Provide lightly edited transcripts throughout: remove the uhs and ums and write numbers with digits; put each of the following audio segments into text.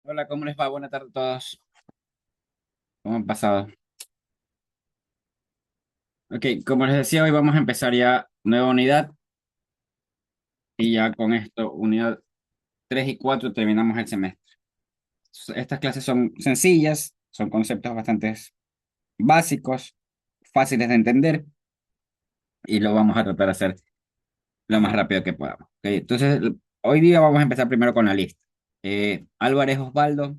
Hola, ¿cómo les va? Buenas tardes a todos. ¿Cómo han pasado? Ok, como les decía, hoy vamos a empezar ya nueva unidad y ya con esto, unidad 3 y 4 terminamos el semestre. Estas clases son sencillas, son conceptos bastante básicos, fáciles de entender y lo vamos a tratar de hacer lo más rápido que podamos. Ok, entonces, hoy día vamos a empezar primero con la lista. Álvarez Osvaldo,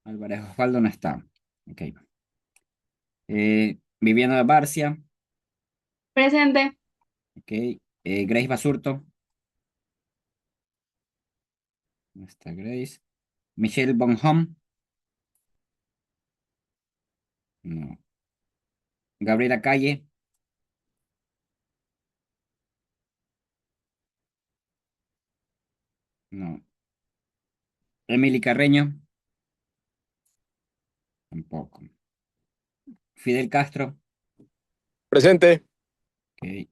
Álvarez Osvaldo no está. Ok. Viviana Barcia, Presente. ok. Grace Basurto. ¿Dónde está Grace? Michelle Bonhomme. No. Gabriela Calle. No. Emily Carreño. Tampoco. Fidel Castro. Presente. Ok.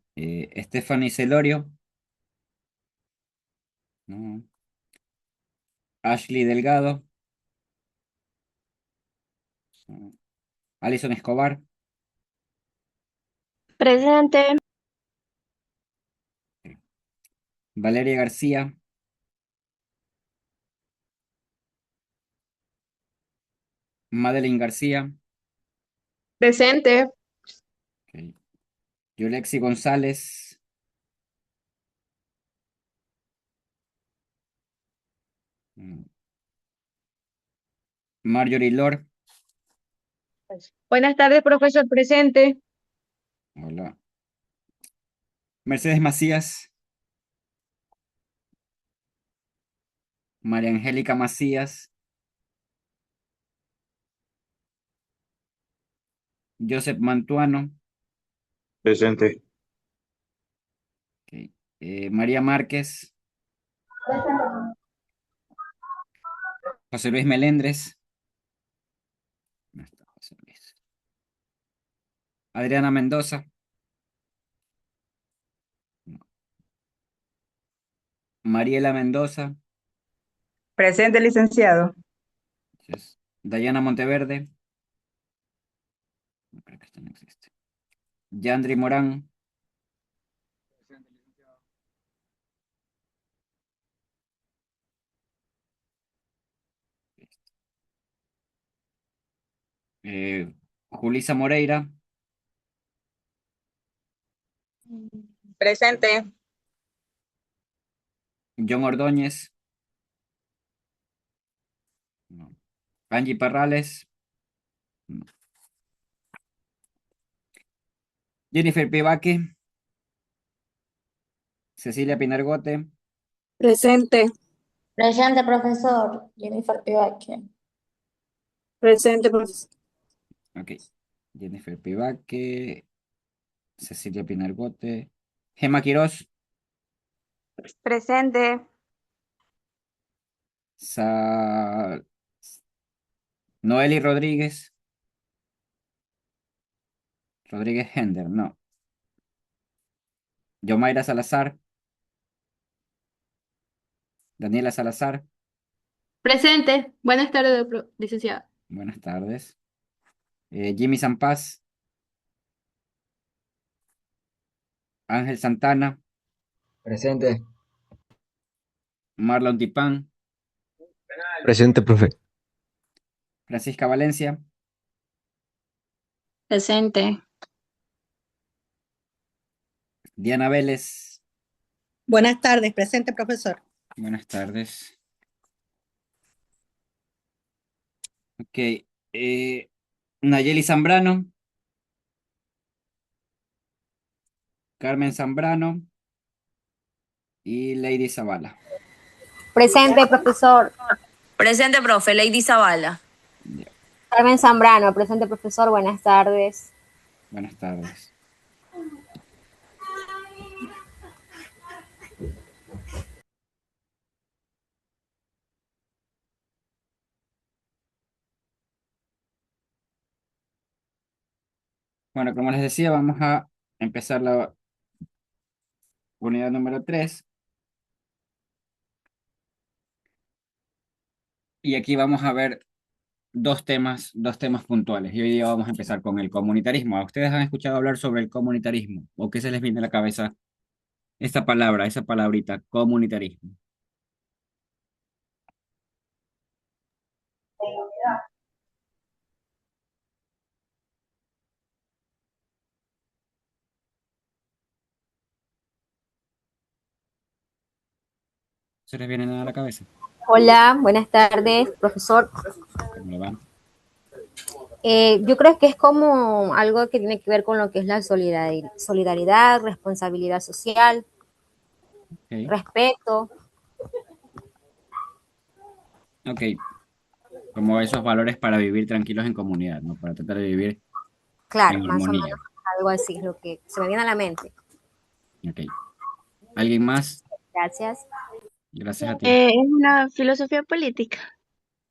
Stephanie Celorio. No. Ashley Delgado. No. Alison Escobar. Presente. Ok. Valeria García. Madeline García. Presente. Ok. Yolexi González. No. Marjorie Lord. Buenas tardes, profesor. Presente. Hola. Mercedes Macías. María Angélica Macías. Joseph Mantuano. Presente. Ok. María Márquez. José Luis Melendres. No está José Luis. Adriana Mendoza. No. Mariela Mendoza. Presente, licenciado. Yes. Dayana Monteverde. No creo que esta no existe. Yandri Morán. Julisa Moreira. Presente. John Ordóñez. No. Angie Parrales. No. Jennifer Pivaque. Cecilia Pinargote. Presente, Presente, profesor. Jennifer Pivache. presente, profesor. Ok. Jennifer Pivaque. Cecilia Pinargote. Gema Quirós. Presente. Sa- Noeli Rodríguez. Rodríguez Hender. No. Yomaira Salazar. Daniela Salazar. Presente. Buenas tardes, licenciado. Buenas tardes. Jimmy Sampaz. Ángel Santana. Presente. Marlon Tipán. Presente, profe. Francisca Valencia. Presente. Diana Vélez. Buenas tardes, presente profesor. Buenas tardes. Ok. Nayeli Zambrano. Carmen Zambrano y Lady Zavala. Presente, profesor. Presente, profe. Lady Zavala. Ya. Carmen Zambrano, presente, profesor. Buenas tardes. Buenas tardes. Bueno, como les decía, vamos a empezar la unidad número 3 y aquí vamos a ver dos temas puntuales. Y hoy día vamos a empezar con el comunitarismo. ¿Ustedes han escuchado hablar sobre el comunitarismo? ¿O qué se les viene a la cabeza esta palabra, esa palabrita, comunitarismo? ¿Se les viene nada a la cabeza? Hola, buenas tardes, profesor. ¿Cómo le va? Yo creo que es como algo que tiene que ver con lo que es la solidaridad, responsabilidad social, Ok, respeto. ok. Como esos valores para vivir tranquilos en comunidad, ¿no? Para tratar de vivir Claro, en más o menos armonía. algo así es lo que se me viene a la mente. Ok. ¿Alguien más? Gracias. Gracias a ti. Es una filosofía política.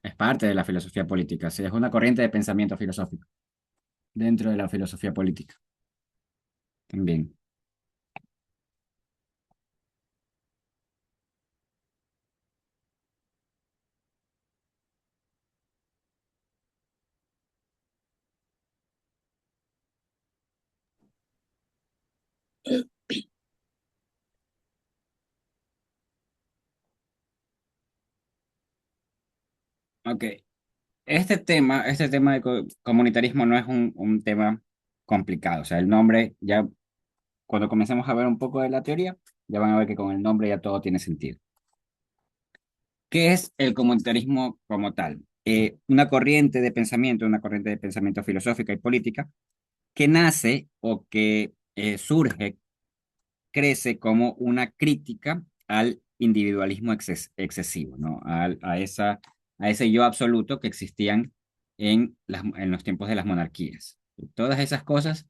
Es parte de la filosofía política, sí, es una corriente de pensamiento filosófico dentro de la filosofía política también. Ok, este tema de comunitarismo no es un tema complicado, o sea, el nombre ya, cuando comencemos a ver un poco de la teoría, ya van a ver que con el nombre ya todo tiene sentido. ¿Qué es el comunitarismo como tal? Una corriente de pensamiento filosófica y política que nace o que surge, crece como una crítica al individualismo excesivo, ¿no? A ese yo absoluto que existían en los tiempos de las monarquías. Todas esas cosas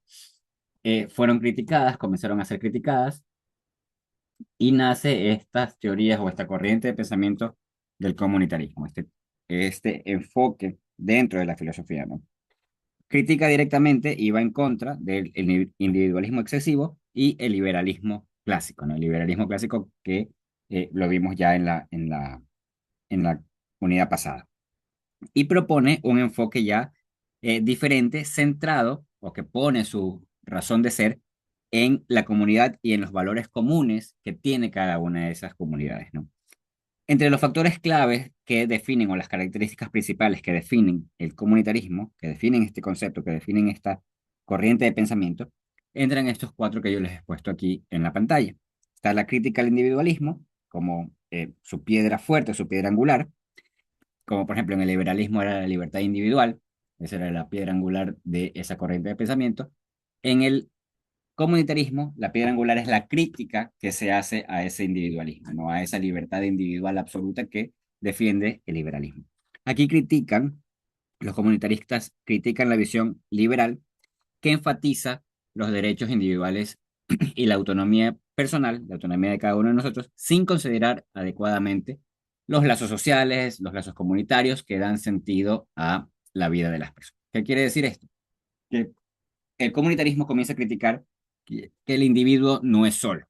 fueron criticadas, comenzaron a ser criticadas, y nace estas teorías o esta corriente de pensamiento del comunitarismo, este enfoque dentro de la filosofía, ¿no? Critica directamente y va en contra del individualismo excesivo y el liberalismo clásico, ¿no? El liberalismo clásico que lo vimos ya en la unidad pasada. Y propone un enfoque ya diferente, centrado, o que pone su razón de ser en la comunidad y en los valores comunes que tiene cada una de esas comunidades, ¿no? Entre los factores claves que definen o las características principales que definen el comunitarismo, que definen este concepto, que definen esta corriente de pensamiento, entran estos cuatro que yo les he puesto aquí en la pantalla. Está la crítica al individualismo como su piedra fuerte, su piedra angular, como por ejemplo en el liberalismo era la libertad individual, esa era la piedra angular de esa corriente de pensamiento. En el comunitarismo, la piedra angular es la crítica que se hace a ese individualismo, ¿no? A esa libertad individual absoluta que defiende el liberalismo. Aquí los comunitaristas critican la visión liberal que enfatiza los derechos individuales y la autonomía personal, la autonomía de cada uno de nosotros, sin considerar adecuadamente los lazos sociales, los lazos comunitarios que dan sentido a la vida de las personas. ¿Qué quiere decir esto? Que el comunitarismo comienza a criticar que el individuo no es solo,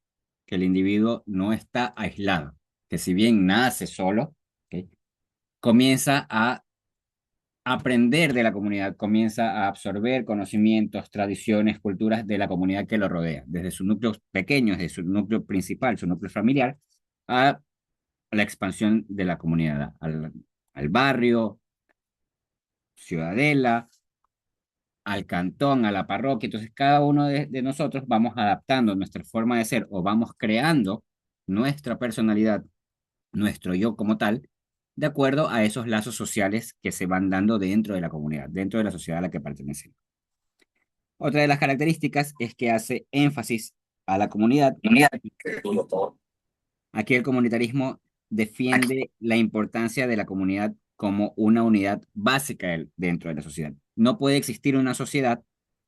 que el individuo no está aislado, que si bien nace solo, ¿ok?, comienza a aprender de la comunidad, comienza a absorber conocimientos, tradiciones, culturas de la comunidad que lo rodea, desde sus núcleos pequeños, desde su núcleo principal, su núcleo familiar, a la expansión de la comunidad, al barrio, ciudadela, al cantón, a la parroquia. Entonces, cada uno de nosotros vamos adaptando nuestra forma de ser o vamos creando nuestra personalidad, nuestro yo como tal, de acuerdo a esos lazos sociales que se van dando dentro de la comunidad, dentro de la sociedad a la que pertenecemos. Otra de las características es que hace énfasis a la comunidad. Aquí el comunitarismo defiende la importancia de la comunidad como una unidad básica dentro de la sociedad. No puede existir una sociedad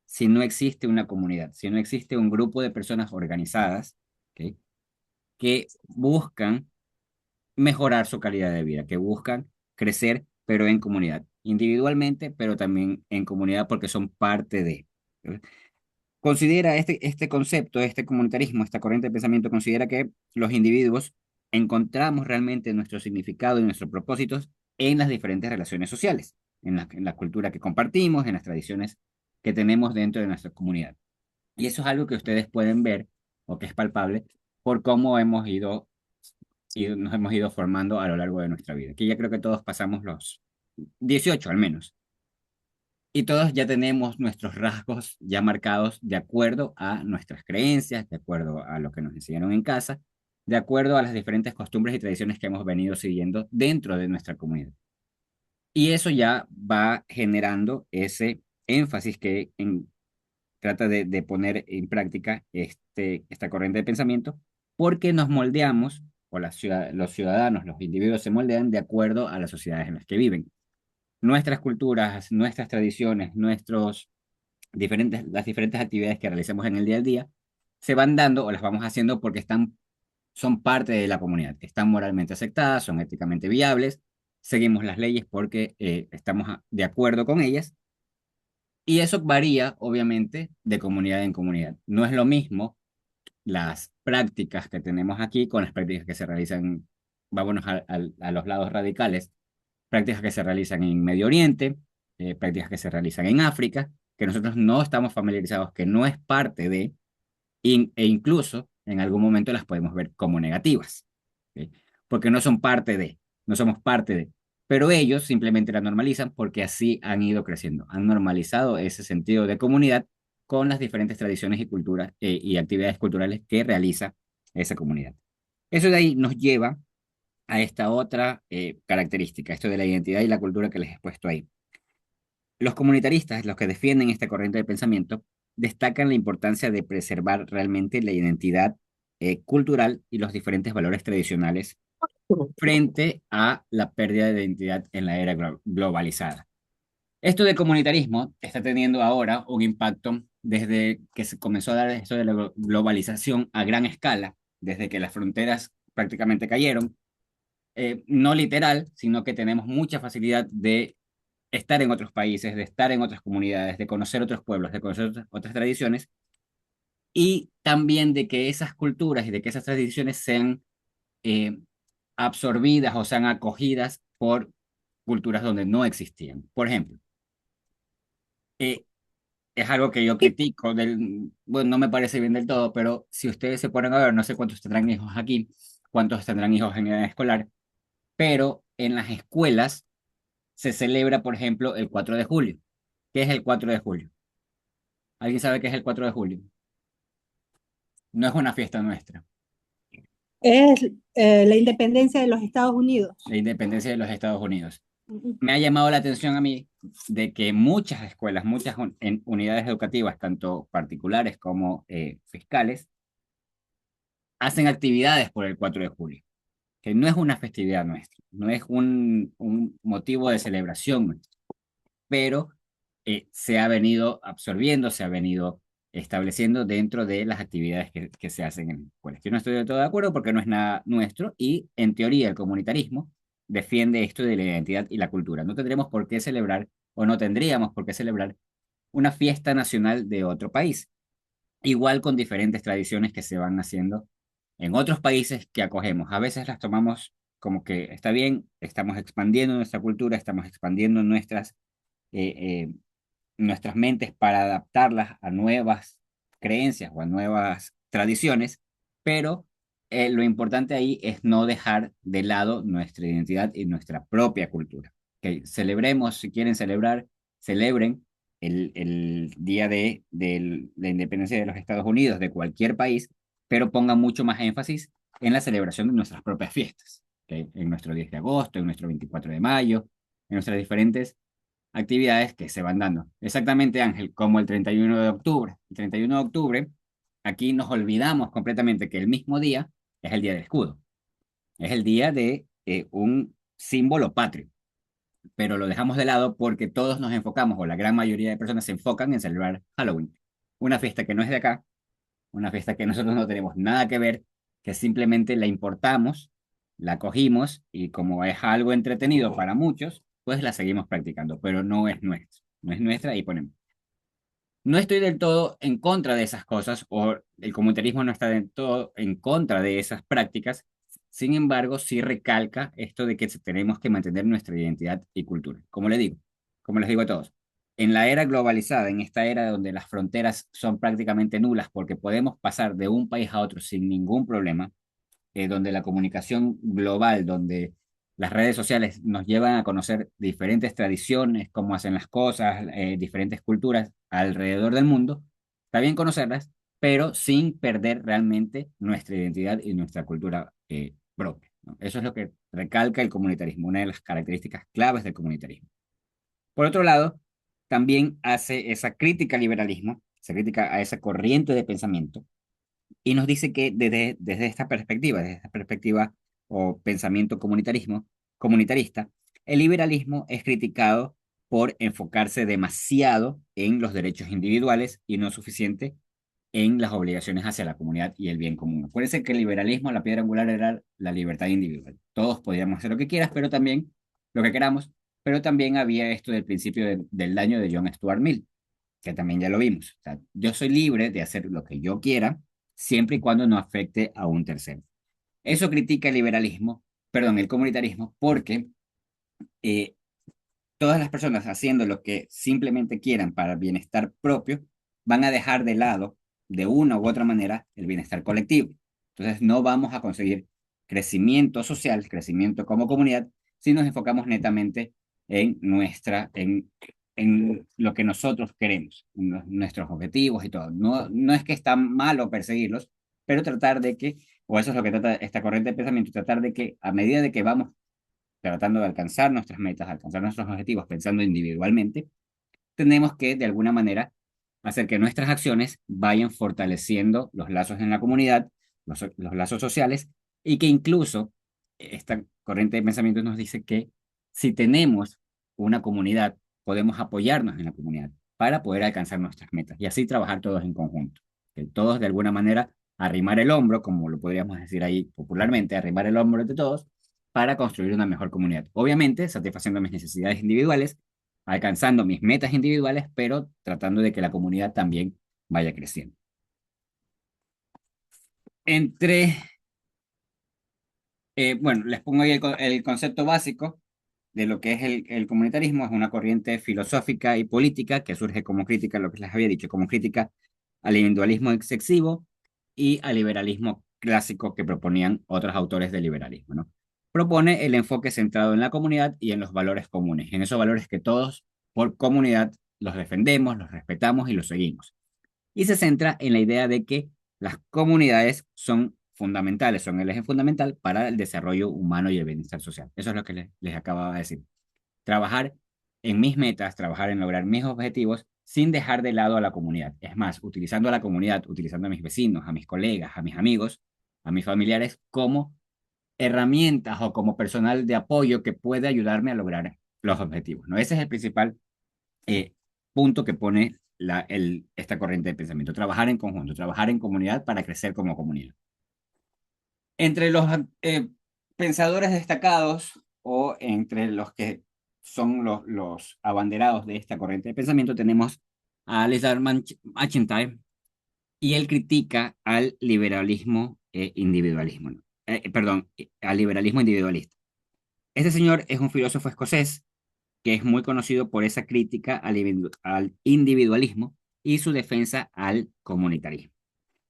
si no existe una comunidad, si no existe un grupo de personas organizadas, ¿ok?, que buscan mejorar su calidad de vida, que buscan crecer, pero en comunidad, individualmente, pero también en comunidad porque son parte de. considera este concepto, este comunitarismo, esta corriente de pensamiento, considera que los individuos encontramos realmente nuestro significado y nuestros propósitos en las diferentes relaciones sociales, en la cultura que compartimos, en las tradiciones que tenemos dentro de nuestra comunidad. Y eso es algo que ustedes pueden ver o que es palpable por cómo nos hemos ido formando a lo largo de nuestra vida. Que ya creo que todos pasamos los 18 al menos. Y todos ya tenemos nuestros rasgos ya marcados de acuerdo a nuestras creencias, de acuerdo a lo que nos enseñaron en casa, de acuerdo a las diferentes costumbres y tradiciones que hemos venido siguiendo dentro de nuestra comunidad. Y eso ya va generando ese énfasis trata de poner en práctica esta corriente de pensamiento, porque nos moldeamos, o los ciudadanos, los individuos se moldean de acuerdo a las sociedades en las que viven. Nuestras culturas, nuestras tradiciones, las diferentes actividades que realizamos en el día a día, se van dando o las vamos haciendo porque son parte de la comunidad, están moralmente aceptadas, son éticamente viables, seguimos las leyes porque estamos de acuerdo con ellas, y eso varía, obviamente, de comunidad en comunidad. No es lo mismo las prácticas que tenemos aquí con las prácticas que se realizan, vámonos a los lados radicales, prácticas que se realizan en Medio Oriente, prácticas que se realizan en África, que nosotros no estamos familiarizados, que no es parte de, e incluso en algún momento las podemos ver como negativas, ¿ok? Porque no son parte de, no somos parte de, pero ellos simplemente la normalizan porque así han ido creciendo, han normalizado ese sentido de comunidad con las diferentes tradiciones y culturas y actividades culturales que realiza esa comunidad. Eso de ahí nos lleva a esta otra característica, esto de la identidad y la cultura que les he puesto ahí. Los comunitaristas, los que defienden esta corriente de pensamiento, destacan la importancia de preservar realmente la identidad cultural y los diferentes valores tradicionales frente a la pérdida de identidad en la era globalizada. Esto de comunitarismo está teniendo ahora un impacto desde que se comenzó a dar esto de la globalización a gran escala, desde que las fronteras prácticamente cayeron, no literal, sino que tenemos mucha facilidad de estar en otros países, de estar en otras comunidades, de conocer otros pueblos, de conocer otras tradiciones, y también de que esas culturas y de que esas tradiciones sean eh, absorbidas o sean acogidas por culturas donde no existían. Por ejemplo, eh, es algo que yo critico, bueno, no me parece bien del todo, pero si ustedes se ponen a ver, no sé cuántos tendrán hijos aquí, cuántos tendrán hijos en edad escolar, pero en las escuelas se celebra, por ejemplo, el 4 de julio. ¿Qué es el 4 de julio? ¿Alguien sabe qué es el 4 de julio? No es una fiesta nuestra, Es la independencia de los Estados Unidos. la independencia de los Estados Unidos. Ujú. Me ha llamado la atención a mí de que muchas escuelas, muchas unidades educativas, tanto particulares como fiscales, hacen actividades por el 4 de julio, que no es una festividad nuestra, no es un motivo de celebración nuestro, pero se ha venido absorbiendo, se ha venido estableciendo dentro de las actividades que se hacen en escuelas. Yo no estoy de todo de acuerdo porque no es nada nuestro y en teoría el comunitarismo defiende esto de la identidad y la cultura. No tendremos por qué celebrar o no tendríamos por qué celebrar una fiesta nacional de otro país, igual con diferentes tradiciones que se van haciendo en otros países que acogemos. A veces las tomamos como que está bien, estamos expandiendo nuestra cultura, estamos expandiendo eh, eh, nuestras mentes para adaptarlas a nuevas creencias o a nuevas tradiciones, pero lo importante ahí es no dejar de lado nuestra identidad y nuestra propia cultura. Que celebremos, si quieren celebrar, celebren el día de la independencia de los Estados Unidos, de cualquier país, pero pongan mucho más énfasis en la celebración de nuestras propias fiestas, ¿okay? En nuestro 10 de agosto, en nuestro 24 de mayo, en nuestras diferentes actividades que se van dando. Exactamente, Ángel, como el 31 de octubre. El 31 de octubre, aquí nos olvidamos completamente que el mismo día es el día del escudo. Es el día de un símbolo patrio, pero lo dejamos de lado porque todos nos enfocamos, o la gran mayoría de personas se enfocan en celebrar Halloween. Una fiesta que no es de acá, una fiesta que nosotros no tenemos nada que ver, que simplemente la importamos, la cogimos y como es algo entretenido para muchos, pues la seguimos practicando, pero no es nuestra, no es nuestra y ponemos. No estoy del todo en contra de esas cosas, o el comunitarismo no está del todo en contra de esas prácticas. Sin embargo, sí recalca esto de que tenemos que mantener nuestra identidad y cultura. Como le digo, como les digo a todos, en la era globalizada, en esta era donde las fronteras son prácticamente nulas porque podemos pasar de un país a otro sin ningún problema, donde la comunicación global, donde las redes sociales nos llevan a conocer diferentes tradiciones, cómo hacen las cosas, diferentes culturas alrededor del mundo. Está bien conocerlas, pero sin perder realmente nuestra identidad y nuestra cultura propia, ¿no? Eso es lo que recalca el comunitarismo, una de las características claves del comunitarismo. Por otro lado, también hace esa crítica al liberalismo, se critica a esa corriente de pensamiento, y nos dice que desde esta perspectiva o pensamiento comunitarista, el liberalismo es criticado por enfocarse demasiado en los derechos individuales y no suficiente en las obligaciones hacia la comunidad y el bien común. Acuérdense que el liberalismo, la piedra angular era la libertad individual. Todos podíamos hacer lo que quieras, pero también lo que queramos, pero también había esto del principio del daño de John Stuart Mill, que también ya lo vimos. O sea, yo soy libre de hacer lo que yo quiera, siempre y cuando no afecte a un tercero. Eso critica el liberalismo, perdón, el comunitarismo, porque eh, todas las personas haciendo lo que simplemente quieran para el bienestar propio van a dejar de lado, de una u otra manera, el bienestar colectivo. Entonces, no vamos a conseguir crecimiento social, crecimiento como comunidad, si nos enfocamos netamente en en lo que nosotros queremos, en nuestros objetivos y todo. No, no es que está malo perseguirlos, pero tratar de que, o eso es lo que trata esta corriente de pensamiento, tratar de que a medida de que vamos tratando de alcanzar nuestras metas, alcanzar nuestros objetivos, pensando individualmente, tenemos que, de alguna manera, hacer que nuestras acciones vayan fortaleciendo los lazos en la comunidad, los lazos sociales, y que incluso esta corriente de pensamiento nos dice que si tenemos una comunidad, podemos apoyarnos en la comunidad para poder alcanzar nuestras metas y así trabajar todos en conjunto. Que todos, de alguna manera, arrimar el hombro, como lo podríamos decir ahí popularmente, arrimar el hombro de todos para construir una mejor comunidad. Obviamente, satisfaciendo mis necesidades individuales, alcanzando mis metas individuales, pero tratando de que la comunidad también vaya creciendo. Bueno, les pongo ahí el concepto básico de lo que es el comunitarismo. Es una corriente filosófica y política que surge como crítica, lo que les había dicho, como crítica al individualismo excesivo y al liberalismo clásico que proponían otros autores del liberalismo, ¿no? Propone el enfoque centrado en la comunidad y en los valores comunes, en esos valores que todos por comunidad los defendemos, los respetamos y los seguimos. Y se centra en la idea de que las comunidades son fundamentales, son el eje fundamental para el desarrollo humano y el bienestar social. Eso es lo que les acababa de decir. Trabajar en mis metas, trabajar en lograr mis objetivos sin dejar de lado a la comunidad. Es más, utilizando a la comunidad, utilizando a mis vecinos, a mis colegas, a mis amigos, a mis familiares como herramientas o como personal de apoyo que puede ayudarme a lograr los objetivos, ¿no? Ese es el principal punto que pone esta corriente de pensamiento. Trabajar en conjunto, trabajar en comunidad para crecer como comunidad. Entre los pensadores destacados o entre los que son los abanderados de esta corriente de pensamiento tenemos a Aleister McIntyre, y él critica al liberalismo individualismo, ¿no? Perdón, al liberalismo individualista. Este señor es un filósofo escocés que es muy conocido por esa crítica al individualismo y su defensa al comunitarismo.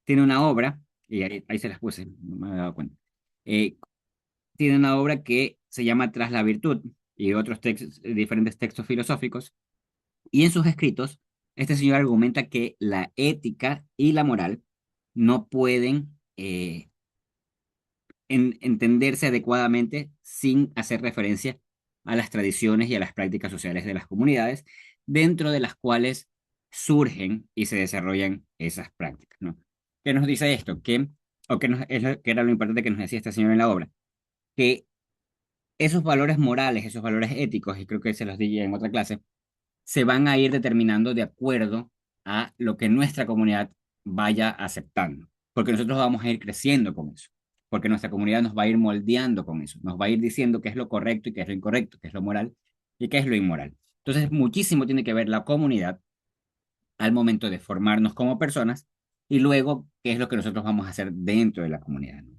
Tiene una obra, y ahí se las puse, no me había dado cuenta. Tiene una obra que se llama Tras la virtud y otros diferentes textos filosóficos, y en sus escritos, este señor argumenta que la ética y la moral no pueden entenderse adecuadamente sin hacer referencia a las tradiciones y a las prácticas sociales de las comunidades, dentro de las cuales surgen y se desarrollan esas prácticas, ¿no? ¿Qué nos dice esto? Que era lo importante que nos decía este señor en la obra, que esos valores morales, esos valores éticos, y creo que se los dije en otra clase, se van a ir determinando de acuerdo a lo que nuestra comunidad vaya aceptando, porque nosotros vamos a ir creciendo con eso, porque nuestra comunidad nos va a ir moldeando con eso, nos va a ir diciendo qué es lo correcto y qué es lo incorrecto, qué es lo moral y qué es lo inmoral. Entonces, muchísimo tiene que ver la comunidad al momento de formarnos como personas y luego qué es lo que nosotros vamos a hacer dentro de la comunidad, ¿no?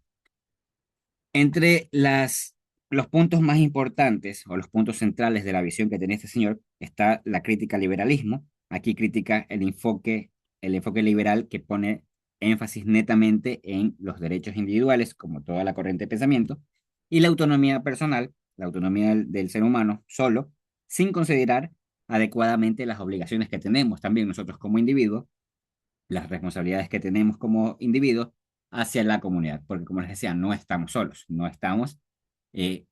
Entre los puntos más importantes o los puntos centrales de la visión que tiene este señor está la crítica al liberalismo. Aquí critica el enfoque liberal que pone énfasis netamente en los derechos individuales, como toda la corriente de pensamiento, y la autonomía personal, la autonomía del ser humano solo, sin considerar adecuadamente las obligaciones que tenemos también nosotros como individuos, las responsabilidades que tenemos como individuos hacia la comunidad, porque como les decía, no estamos solos, no estamos eh,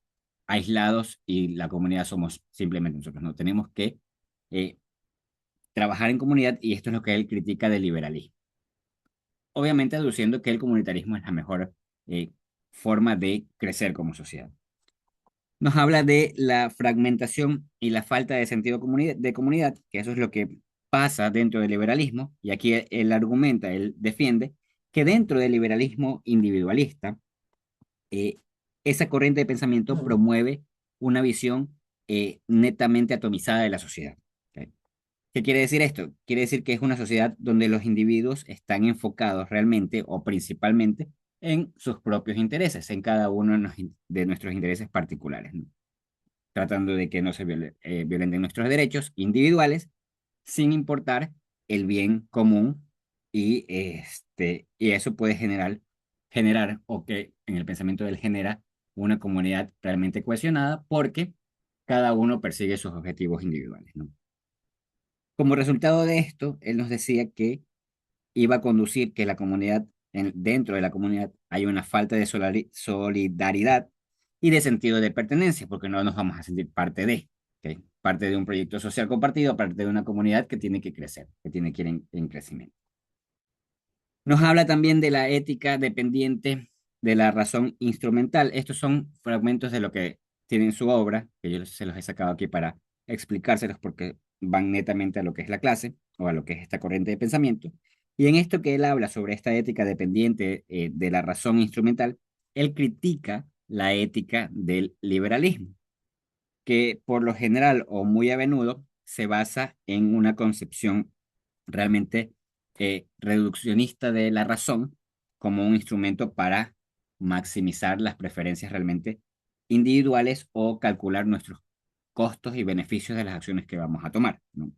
aislados y la comunidad somos simplemente nosotros, no tenemos que eh, trabajar en comunidad y esto es lo que él critica del liberalismo. Obviamente aduciendo que el comunitarismo es la mejor forma de crecer como sociedad. Nos habla de la fragmentación y la falta de sentido de comunidad, que eso es lo que pasa dentro del liberalismo, y aquí él argumenta, él defiende que dentro del liberalismo individualista, eh, esa corriente de pensamiento promueve una visión netamente atomizada de la sociedad. ¿Ok? ¿Qué quiere decir esto? Quiere decir que es una sociedad donde los individuos están enfocados realmente o principalmente en sus propios intereses, en cada uno de nuestros intereses particulares, ¿no? Tratando de que no se violenten nuestros derechos individuales, sin importar el bien común y eso puede generar o que en el pensamiento de él genera una comunidad realmente cohesionada porque cada uno persigue sus objetivos individuales, ¿no? Como resultado de esto, él nos decía que iba a conducir que la comunidad, dentro de la comunidad, hay una falta de solidaridad y de sentido de pertenencia, porque no nos vamos a sentir parte de, ¿ok? Parte de un proyecto social compartido, parte de una comunidad que tiene que crecer, que tiene que ir en crecimiento. Nos habla también de la ética dependiente de la razón instrumental. Estos son fragmentos de lo que tiene en su obra, que yo se los he sacado aquí para explicárselos porque van netamente a lo que es la clase o a lo que es esta corriente de pensamiento. Y en esto que él habla sobre esta ética dependiente de la razón instrumental, él critica la ética del liberalismo, que por lo general o muy a menudo se basa en una concepción realmente reduccionista de la razón como un instrumento para maximizar las preferencias realmente individuales o calcular nuestros costos y beneficios de las acciones que vamos a tomar, ¿no?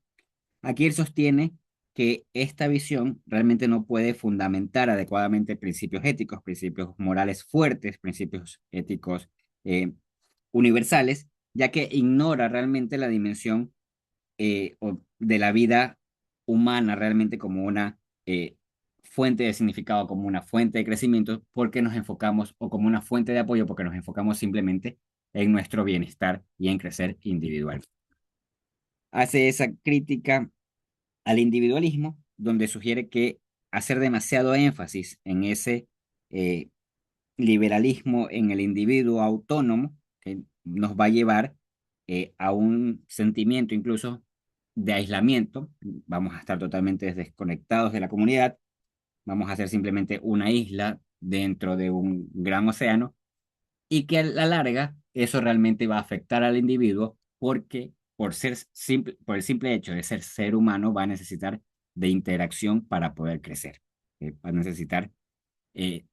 Aquí él sostiene que esta visión realmente no puede fundamentar adecuadamente principios éticos, principios morales fuertes, principios éticos universales, ya que ignora realmente la dimensión de la vida humana realmente como una fuente de significado, como una fuente de crecimiento, porque nos enfocamos, o como una fuente de apoyo, porque nos enfocamos simplemente en nuestro bienestar y en crecer individual. Hace esa crítica al individualismo, donde sugiere que hacer demasiado énfasis en ese eh, liberalismo en el individuo autónomo, que nos va a llevar a un sentimiento incluso de aislamiento. Vamos a estar totalmente desconectados de la comunidad, vamos a ser simplemente una isla dentro de un gran océano y que a la larga eso realmente va a afectar al individuo porque por el simple hecho de ser ser humano va a necesitar de interacción para poder crecer. Va a necesitar eh,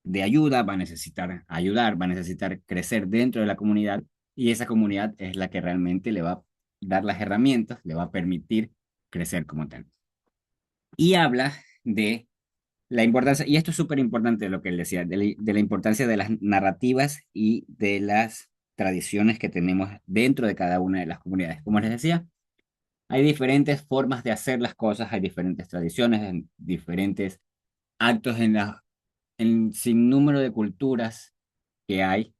de ayuda, va a necesitar ayudar, va a necesitar crecer dentro de la comunidad y esa comunidad es la que realmente le va a dar las herramientas, le va a permitir crecer como tal. Y habla de la importancia, y esto es súper importante lo que él decía, de la importancia de las narrativas y de las tradiciones que tenemos dentro de cada una de las comunidades. Como les decía, hay diferentes formas de hacer las cosas, hay diferentes tradiciones, diferentes actos en sin número de culturas que hay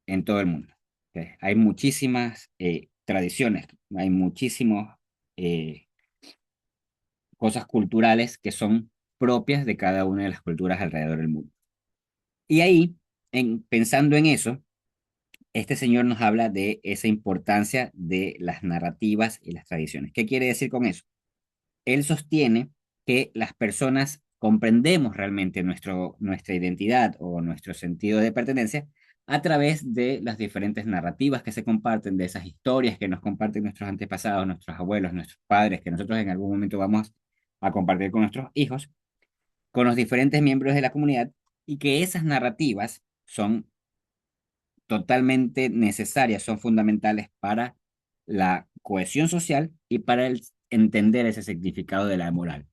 en todo el mundo. ¿Ok? Hay muchísimas tradiciones, hay muchísimas cosas culturales que son propias de cada una de las culturas alrededor del mundo. Y ahí, pensando en eso, este señor nos habla de esa importancia de las narrativas y las tradiciones. ¿Qué quiere decir con eso? Él sostiene que las personas comprendemos realmente nuestra identidad o nuestro sentido de pertenencia a través de las diferentes narrativas que se comparten, de esas historias que nos comparten nuestros antepasados, nuestros abuelos, nuestros padres, que nosotros en algún momento vamos a compartir con nuestros hijos, con los diferentes miembros de la comunidad, y que esas narrativas son totalmente necesarias, son fundamentales para la cohesión social y para entender ese significado de la moral.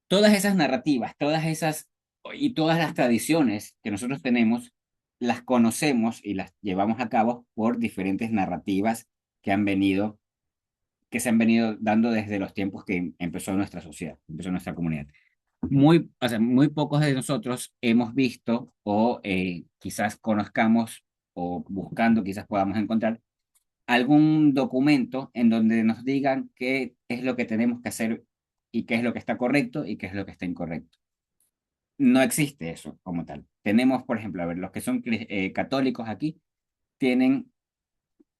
Todas esas narrativas, todas esas y todas las tradiciones que nosotros tenemos, las conocemos y las llevamos a cabo por diferentes narrativas que se han venido dando desde los tiempos que empezó nuestra sociedad, empezó nuestra comunidad. O sea, muy pocos de nosotros hemos visto o quizás conozcamos o buscando quizás podamos encontrar algún documento en donde nos digan qué es lo que tenemos que hacer y qué es lo que está correcto y qué es lo que está incorrecto. No existe eso como tal. Tenemos, por ejemplo, a ver, los que son católicos aquí tienen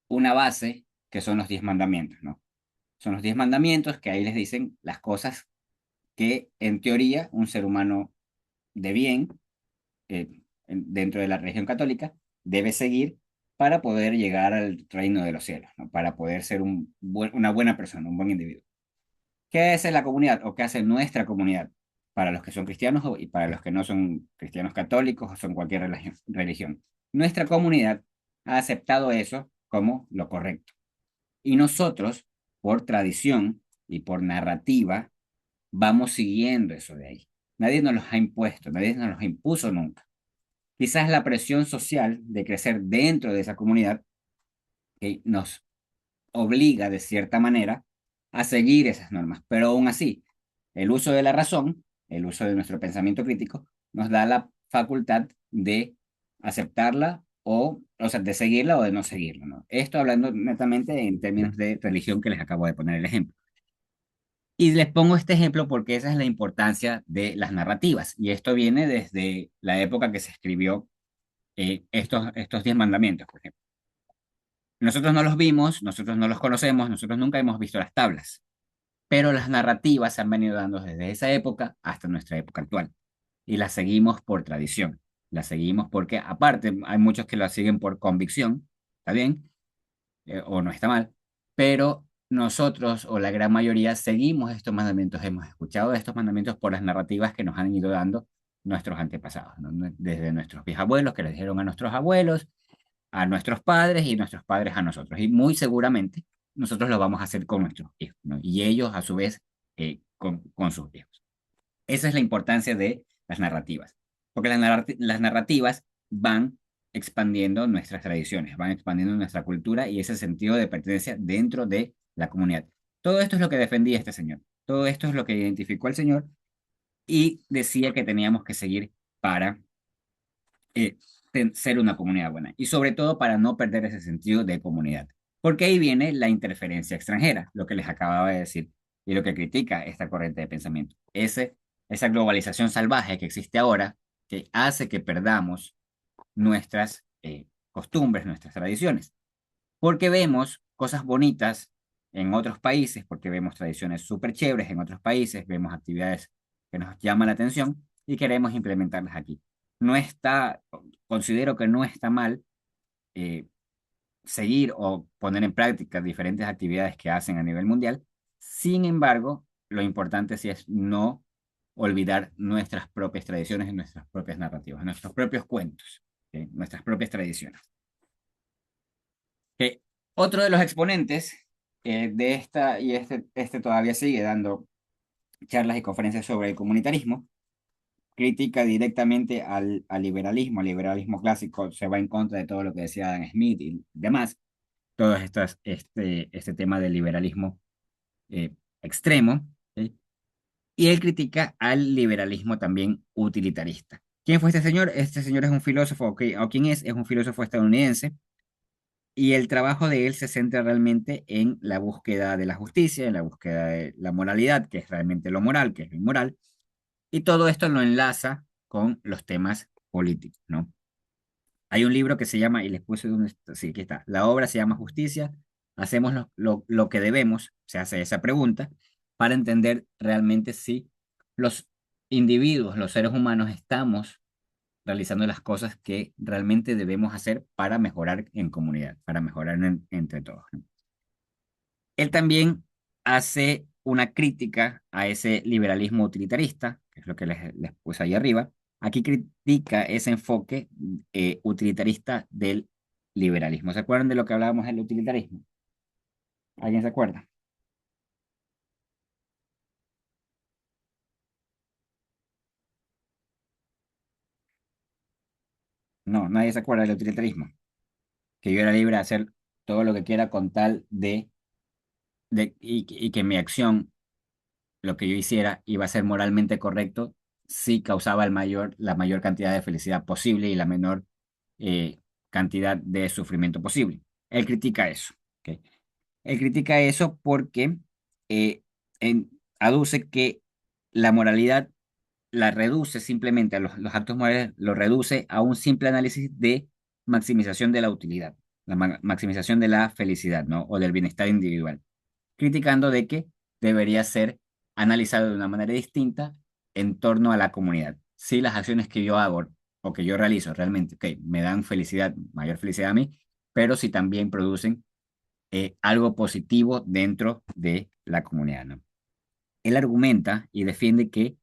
una base que son los 10 mandamientos, ¿no? Son los 10 mandamientos que ahí les dicen las cosas que en teoría un ser humano de bien dentro de la religión católica debe seguir para poder llegar al reino de los cielos, ¿no? Para poder ser una buena persona, un buen individuo. ¿Qué hace la comunidad o qué hace nuestra comunidad para los que son cristianos y para los que no son cristianos católicos o son cualquier religión? Nuestra comunidad ha aceptado eso como lo correcto. Y nosotros, por tradición y por narrativa, vamos siguiendo eso de ahí. Nadie nos los ha impuesto, nadie nos los impuso nunca. Quizás la presión social de crecer dentro de esa comunidad nos obliga de cierta manera a seguir esas normas, pero aún así, el uso de la razón, el uso de nuestro pensamiento crítico, nos da la facultad de aceptarla o sea, de seguirla o de no seguirla, ¿no? Esto hablando netamente en términos de religión que les acabo de poner el ejemplo. Y les pongo este ejemplo porque esa es la importancia de las narrativas. Y esto viene desde la época que se escribió estos 10 mandamientos, por ejemplo. Nosotros no los vimos, nosotros no los conocemos, nosotros nunca hemos visto las tablas, pero las narrativas se han venido dando desde esa época hasta nuestra época actual. Y las seguimos por tradición. Las seguimos porque, aparte, hay muchos que las siguen por convicción, ¿está bien? O no está mal, pero nosotros o la gran mayoría seguimos estos mandamientos, hemos escuchado estos mandamientos por las narrativas que nos han ido dando nuestros antepasados, ¿no? Desde nuestros bisabuelos que les dijeron a nuestros abuelos, a nuestros padres y nuestros padres a nosotros. Y muy seguramente nosotros lo vamos a hacer con nuestros hijos, ¿no? Y ellos a su vez con sus hijos. Esa es la importancia de las narrativas, porque las narrativas van expandiendo nuestras tradiciones, van expandiendo nuestra cultura y ese sentido de pertenencia dentro de la comunidad. Todo esto es lo que defendía este señor, todo esto es lo que identificó al señor y decía que teníamos que seguir para ser una comunidad buena y sobre todo para no perder ese sentido de comunidad. Porque ahí viene la interferencia extranjera, lo que les acababa de decir y lo que critica esta corriente de pensamiento. Esa globalización salvaje que existe ahora, que hace que perdamos nuestras costumbres, nuestras tradiciones. Porque vemos cosas bonitas en otros países, porque vemos tradiciones súper chéveres en otros países, vemos actividades que nos llaman la atención y queremos implementarlas aquí. Considero que no está mal seguir o poner en práctica diferentes actividades que hacen a nivel mundial. Sin embargo, lo importante sí es no olvidar nuestras propias tradiciones y nuestras propias narrativas, nuestros propios cuentos, ¿sí? Nuestras propias tradiciones. Otro de los exponentes de esta, y este todavía sigue dando charlas y conferencias sobre el comunitarismo, critica directamente al liberalismo clásico, se va en contra de todo lo que decía Adam Smith y demás, todo este tema del liberalismo extremo, ¿sí? Y él critica al liberalismo también utilitarista. ¿Quién fue este señor? Este señor es un filósofo, o quién es un filósofo estadounidense, y el trabajo de él se centra realmente en la búsqueda de la justicia, en la búsqueda de la moralidad, que es realmente lo moral, que es lo inmoral, y todo esto lo enlaza con los temas políticos, ¿no? Hay un libro que se llama, y les puse donde está, sí, aquí está, la obra se llama Justicia, hacemos lo que debemos, se hace esa pregunta, para entender realmente si los individuos, los seres humanos, estamos realizando las cosas que realmente debemos hacer para mejorar en comunidad, para mejorar entre todos, ¿no? Él también hace una crítica a ese liberalismo utilitarista, que es lo que les puse ahí arriba. Aquí critica ese enfoque utilitarista del liberalismo. ¿Se acuerdan de lo que hablábamos del utilitarismo? ¿Alguien se acuerda? No, nadie se acuerda del utilitarismo. Que yo era libre de hacer todo lo que quiera con tal y que mi acción, lo que yo hiciera, iba a ser moralmente correcto si causaba la mayor cantidad de felicidad posible y la menor cantidad de sufrimiento posible. Él critica eso. ¿Ok? Él critica eso porque eh, aduce que la moralidad la reduce simplemente a los actos morales, lo reduce a un simple análisis de maximización de la utilidad, la maximización de la felicidad, ¿no? O del bienestar individual, criticando de que debería ser analizado de una manera distinta en torno a la comunidad. Si las acciones que yo hago o que yo realizo realmente, ok, me dan felicidad, mayor felicidad a mí, pero si también producen algo positivo dentro de la comunidad, ¿no? Él argumenta y defiende que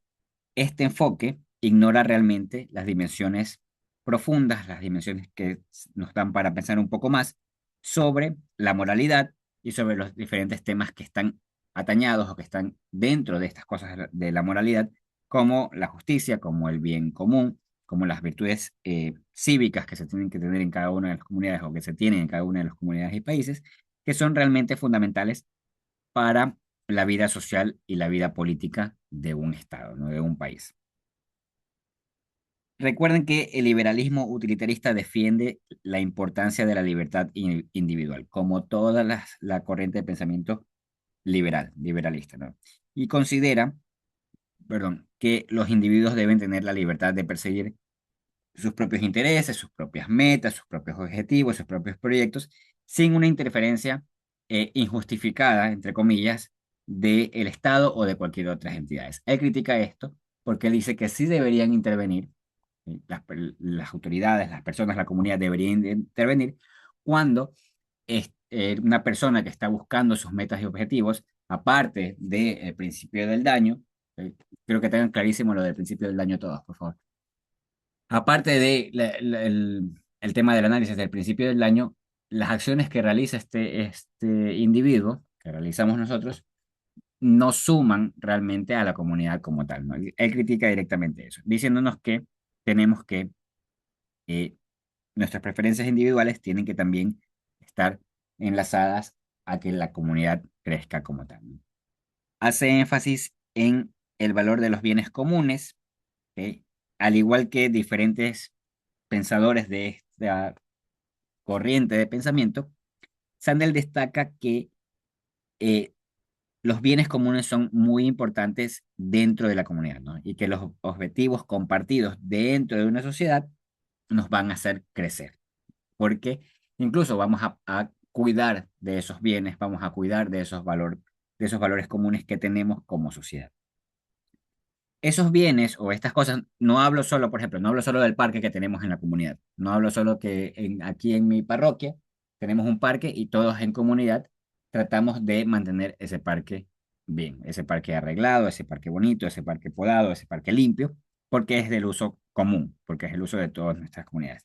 este enfoque ignora realmente las dimensiones profundas, las dimensiones que nos dan para pensar un poco más sobre la moralidad y sobre los diferentes temas que están atañados o que están dentro de estas cosas de la moralidad, como la justicia, como el bien común, como las virtudes cívicas que se tienen que tener en cada una de las comunidades o que se tienen en cada una de las comunidades y países, que son realmente fundamentales para la vida social y la vida política de un Estado, ¿no? De un país. Recuerden que el liberalismo utilitarista defiende la importancia de la libertad individual, como toda la corriente de pensamiento liberalista, ¿no? Y considera, perdón, que los individuos deben tener la libertad de perseguir sus propios intereses, sus propias metas, sus propios objetivos, sus propios proyectos, sin una interferencia injustificada, entre comillas, del Estado o de cualquier otra entidad. Él critica esto porque él dice que sí deberían intervenir, las autoridades, las personas, la comunidad deberían intervenir cuando una persona que está buscando sus metas y objetivos, aparte del principio del daño, creo que tengan clarísimo lo del principio del daño todos, por favor. Aparte de el tema del análisis del principio del daño, las acciones que realiza este individuo, que realizamos nosotros, no suman realmente a la comunidad como tal, ¿no? Él critica directamente eso, diciéndonos que tenemos que, nuestras preferencias individuales tienen que también estar enlazadas a que la comunidad crezca como tal, ¿no? Hace énfasis en el valor de los bienes comunes, ¿ok? Al igual que diferentes pensadores de esta corriente de pensamiento, Sandel destaca que eh, los bienes comunes son muy importantes dentro de la comunidad, ¿no? Y que los objetivos compartidos dentro de una sociedad nos van a hacer crecer, porque incluso vamos a cuidar de esos bienes, vamos a cuidar de de esos valores comunes que tenemos como sociedad. Esos bienes o estas cosas, no hablo solo, por ejemplo, no hablo solo del parque que tenemos en la comunidad, no hablo solo que aquí en mi parroquia tenemos un parque y todos en comunidad tratamos de mantener ese parque bien, ese parque arreglado, ese parque bonito, ese parque podado, ese parque limpio, porque es del uso común, porque es el uso de todas nuestras comunidades.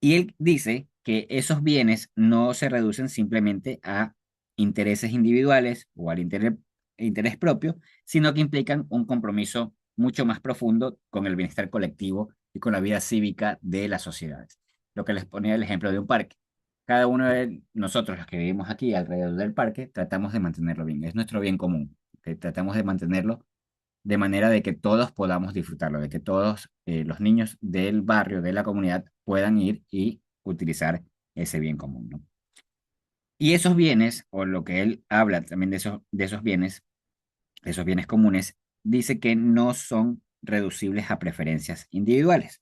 Y él dice que esos bienes no se reducen simplemente a intereses individuales o al interés propio, sino que implican un compromiso mucho más profundo con el bienestar colectivo y con la vida cívica de las sociedades. Lo que les ponía el ejemplo de un parque. Cada uno de nosotros, los que vivimos aquí alrededor del parque, tratamos de mantenerlo bien. Es nuestro bien común. ¿Ok? Tratamos de mantenerlo de manera de que todos podamos disfrutarlo, de que todos los niños del barrio, de la comunidad, puedan ir y utilizar ese bien común, ¿no? Y esos bienes, o lo que él habla también de esos bienes comunes, dice que no son reducibles a preferencias individuales,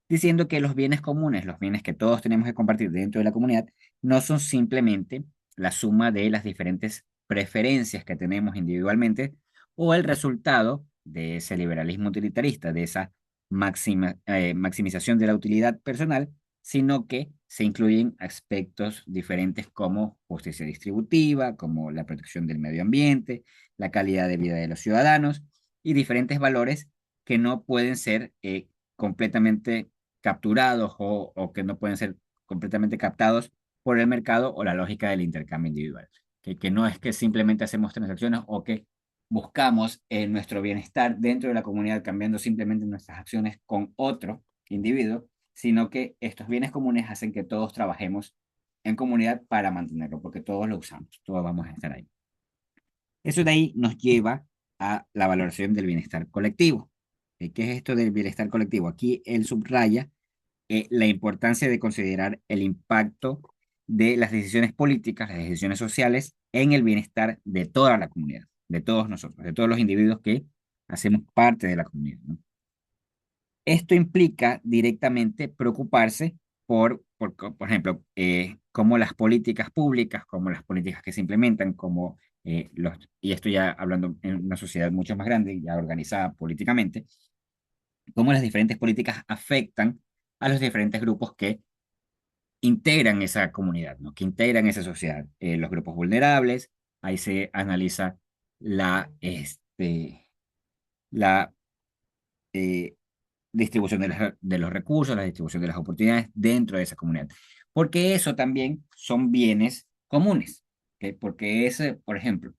diciendo que los bienes comunes, los bienes que todos tenemos que compartir dentro de la comunidad, no son simplemente la suma de las diferentes preferencias que tenemos individualmente o el resultado de ese liberalismo utilitarista, de esa maximización de la utilidad personal, sino que se incluyen aspectos diferentes como justicia distributiva, como la protección del medio ambiente, la calidad de vida de los ciudadanos y diferentes valores que no pueden ser completamente capturados o que no pueden ser completamente captados por el mercado o la lógica del intercambio individual. Que no es que simplemente hacemos transacciones o que buscamos nuestro bienestar dentro de la comunidad cambiando simplemente nuestras acciones con otro individuo, sino que estos bienes comunes hacen que todos trabajemos en comunidad para mantenerlo, porque todos lo usamos, todos vamos a estar ahí. Eso de ahí nos lleva a la valoración del bienestar colectivo. ¿Qué es esto del bienestar colectivo? Aquí él subraya la importancia de considerar el impacto de las decisiones políticas, las decisiones sociales, en el bienestar de toda la comunidad, de todos nosotros, de todos los individuos que hacemos parte de la comunidad, ¿no? Esto implica directamente preocuparse por ejemplo, cómo las políticas públicas, como las políticas que se implementan, y esto ya hablando en una sociedad mucho más grande, ya organizada políticamente, cómo las diferentes políticas afectan a los diferentes grupos que integran esa comunidad, ¿no? Que integran esa sociedad. Los grupos vulnerables, ahí se analiza la distribución de los recursos, la distribución de las oportunidades dentro de esa comunidad. Porque eso también son bienes comunes, ¿ok? Porque ese, por ejemplo,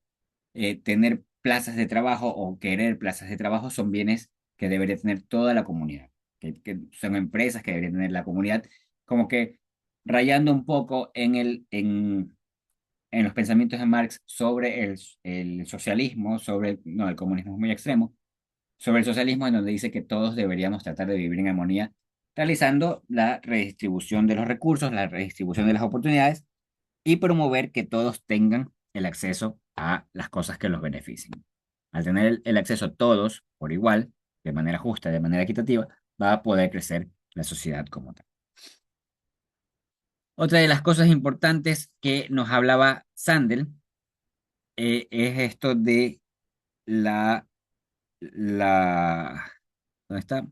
tener plazas de trabajo o querer plazas de trabajo son bienes que debería tener toda la comunidad, que son empresas que debería tener la comunidad, como que rayando un poco en los pensamientos de Marx sobre el socialismo, no, el comunismo es muy extremo, sobre el socialismo en donde dice que todos deberíamos tratar de vivir en armonía, realizando la redistribución de los recursos, la redistribución de las oportunidades y promover que todos tengan el acceso a las cosas que los beneficien. Al tener el acceso todos por igual, de manera justa, de manera equitativa, va a poder crecer la sociedad como tal. Otra de las cosas importantes que nos hablaba Sandel es esto de ¿dónde está?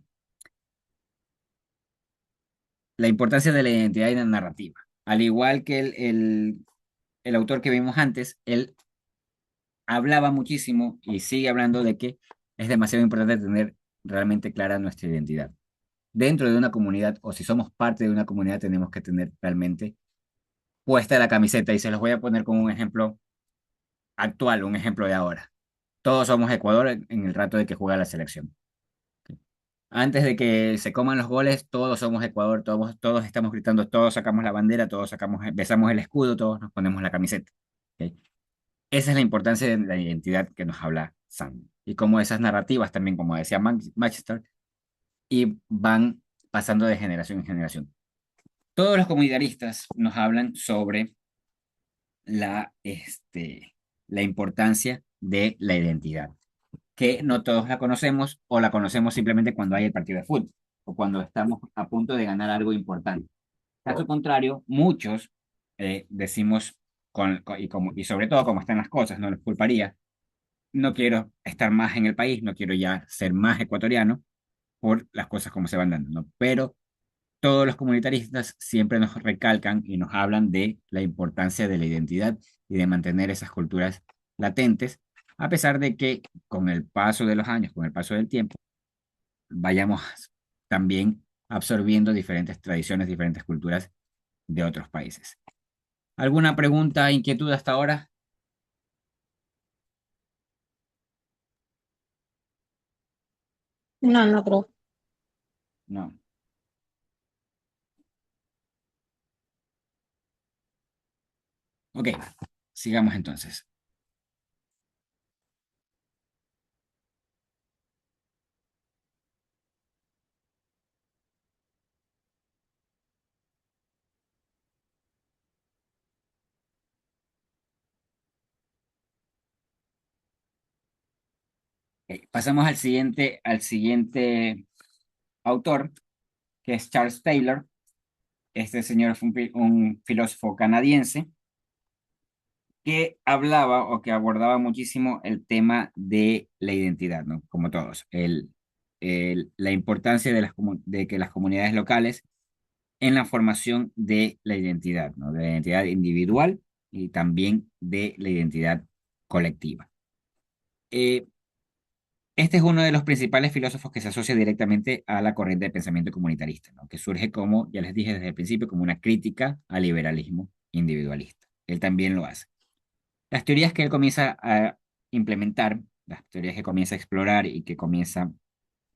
La importancia de la identidad y la narrativa. Al igual que el autor que vimos antes, él hablaba muchísimo y sigue hablando de que es demasiado importante tener realmente clara nuestra identidad. Dentro de una comunidad, o si somos parte de una comunidad, tenemos que tener realmente puesta la camiseta. Y se los voy a poner como un ejemplo actual, un ejemplo de ahora. Todos somos Ecuador en el rato de que juega la selección. Antes de que se coman los goles, todos somos Ecuador, todos estamos gritando, todos sacamos la bandera, besamos el escudo, todos nos ponemos la camiseta. ¿Ok? Esa es la importancia de la identidad que nos habla Sam. Y como esas narrativas también, como decía Manchester, y van pasando de generación en generación. Todos los comunitaristas nos hablan sobre la importancia de la identidad, que no todos la conocemos o la conocemos simplemente cuando hay el partido de fútbol o cuando estamos a punto de ganar algo importante. Caso contrario, muchos decimos, y sobre todo como están las cosas, no les culparía, no quiero estar más en el país, no quiero ya ser más ecuatoriano por las cosas como se van dando, ¿no? Pero todos los comunitaristas siempre nos recalcan y nos hablan de la importancia de la identidad y de mantener esas culturas latentes, a pesar de que con el paso de los años, con el paso del tiempo, vayamos también absorbiendo diferentes tradiciones, diferentes culturas de otros países. ¿Alguna pregunta, inquietud hasta ahora? No, no creo. No. Ok, sigamos entonces. Pasamos al siguiente autor, que es Charles Taylor. Este señor fue un filósofo canadiense que hablaba o que abordaba muchísimo el tema de la identidad, ¿no? Como todos. Él la importancia de que las comunidades locales en la formación de la identidad, ¿no? De la identidad individual y también de la identidad colectiva. Eh, este es uno de los principales filósofos que se asocia directamente a la corriente de pensamiento comunitarista, ¿no? Que surge como, ya les dije desde el principio, como una crítica al liberalismo individualista. Él también lo hace. Las teorías que él comienza a implementar, las teorías que comienza a explorar y que comienza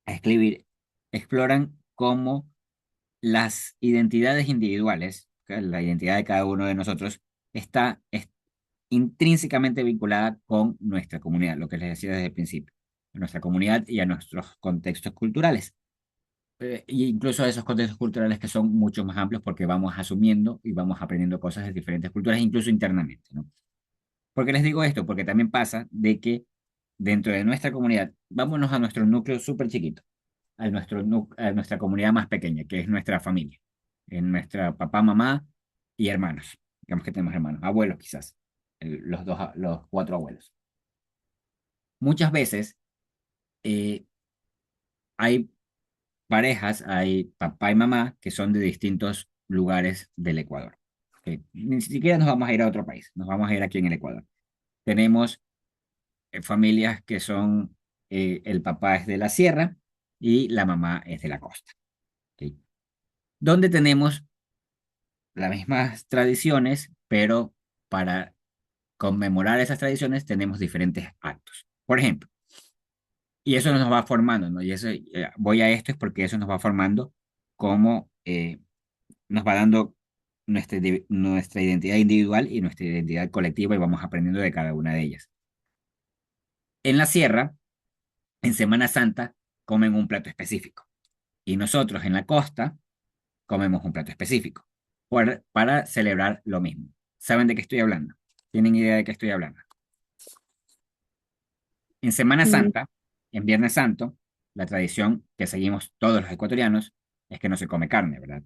a escribir, exploran cómo las identidades individuales, la identidad de cada uno de nosotros, está intrínsecamente vinculada con nuestra comunidad, lo que les decía desde el principio, a nuestra comunidad y a nuestros contextos culturales. E incluso a esos contextos culturales que son mucho más amplios porque vamos asumiendo y vamos aprendiendo cosas de diferentes culturas, incluso internamente, ¿no? ¿Por qué les digo esto? Porque también pasa de que dentro de nuestra comunidad, vámonos a nuestro núcleo súper chiquito, a nuestra comunidad más pequeña, que es nuestra familia, en nuestra papá, mamá y hermanos. Digamos que tenemos hermanos, abuelos quizás, los cuatro abuelos. Muchas veces eh, hay parejas, hay papá y mamá que son de distintos lugares del Ecuador. ¿Ok? Ni siquiera nos vamos a ir a otro país, nos vamos a ir aquí en el Ecuador. Tenemos familias que son, el papá es de la sierra y la mamá es de la costa. ¿Ok? Donde tenemos las mismas tradiciones, pero para conmemorar esas tradiciones tenemos diferentes actos. Por ejemplo, y eso nos va formando, ¿no? Y eso, voy a esto es porque eso nos va formando como nos va dando nuestra identidad individual y nuestra identidad colectiva y vamos aprendiendo de cada una de ellas. En la sierra, en Semana Santa, comen un plato específico y nosotros en la costa comemos un plato específico para celebrar lo mismo. ¿Saben de qué estoy hablando? ¿Tienen idea de qué estoy hablando? En Semana Mm, Santa, en Viernes Santo, la tradición que seguimos todos los ecuatorianos es que no se come carne, ¿verdad?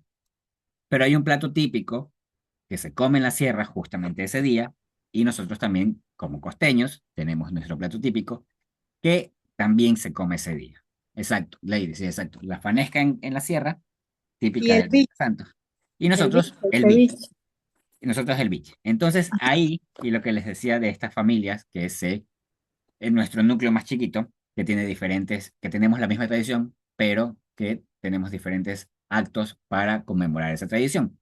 Pero hay un plato típico que se come en la sierra justamente ese día y nosotros también, como costeños, tenemos nuestro plato típico que también se come ese día. Exacto, Lady, sí, exacto. La fanesca en la sierra, Y típica el del biche, Viernes Santo. Y el biche, nosotros el el biche. ceviche. Y nosotros el biche. Entonces ahí, y lo que les decía de estas familias, que se en nuestro núcleo más chiquito, que tiene diferentes, que tenemos la misma tradición, pero que tenemos diferentes actos para conmemorar esa tradición.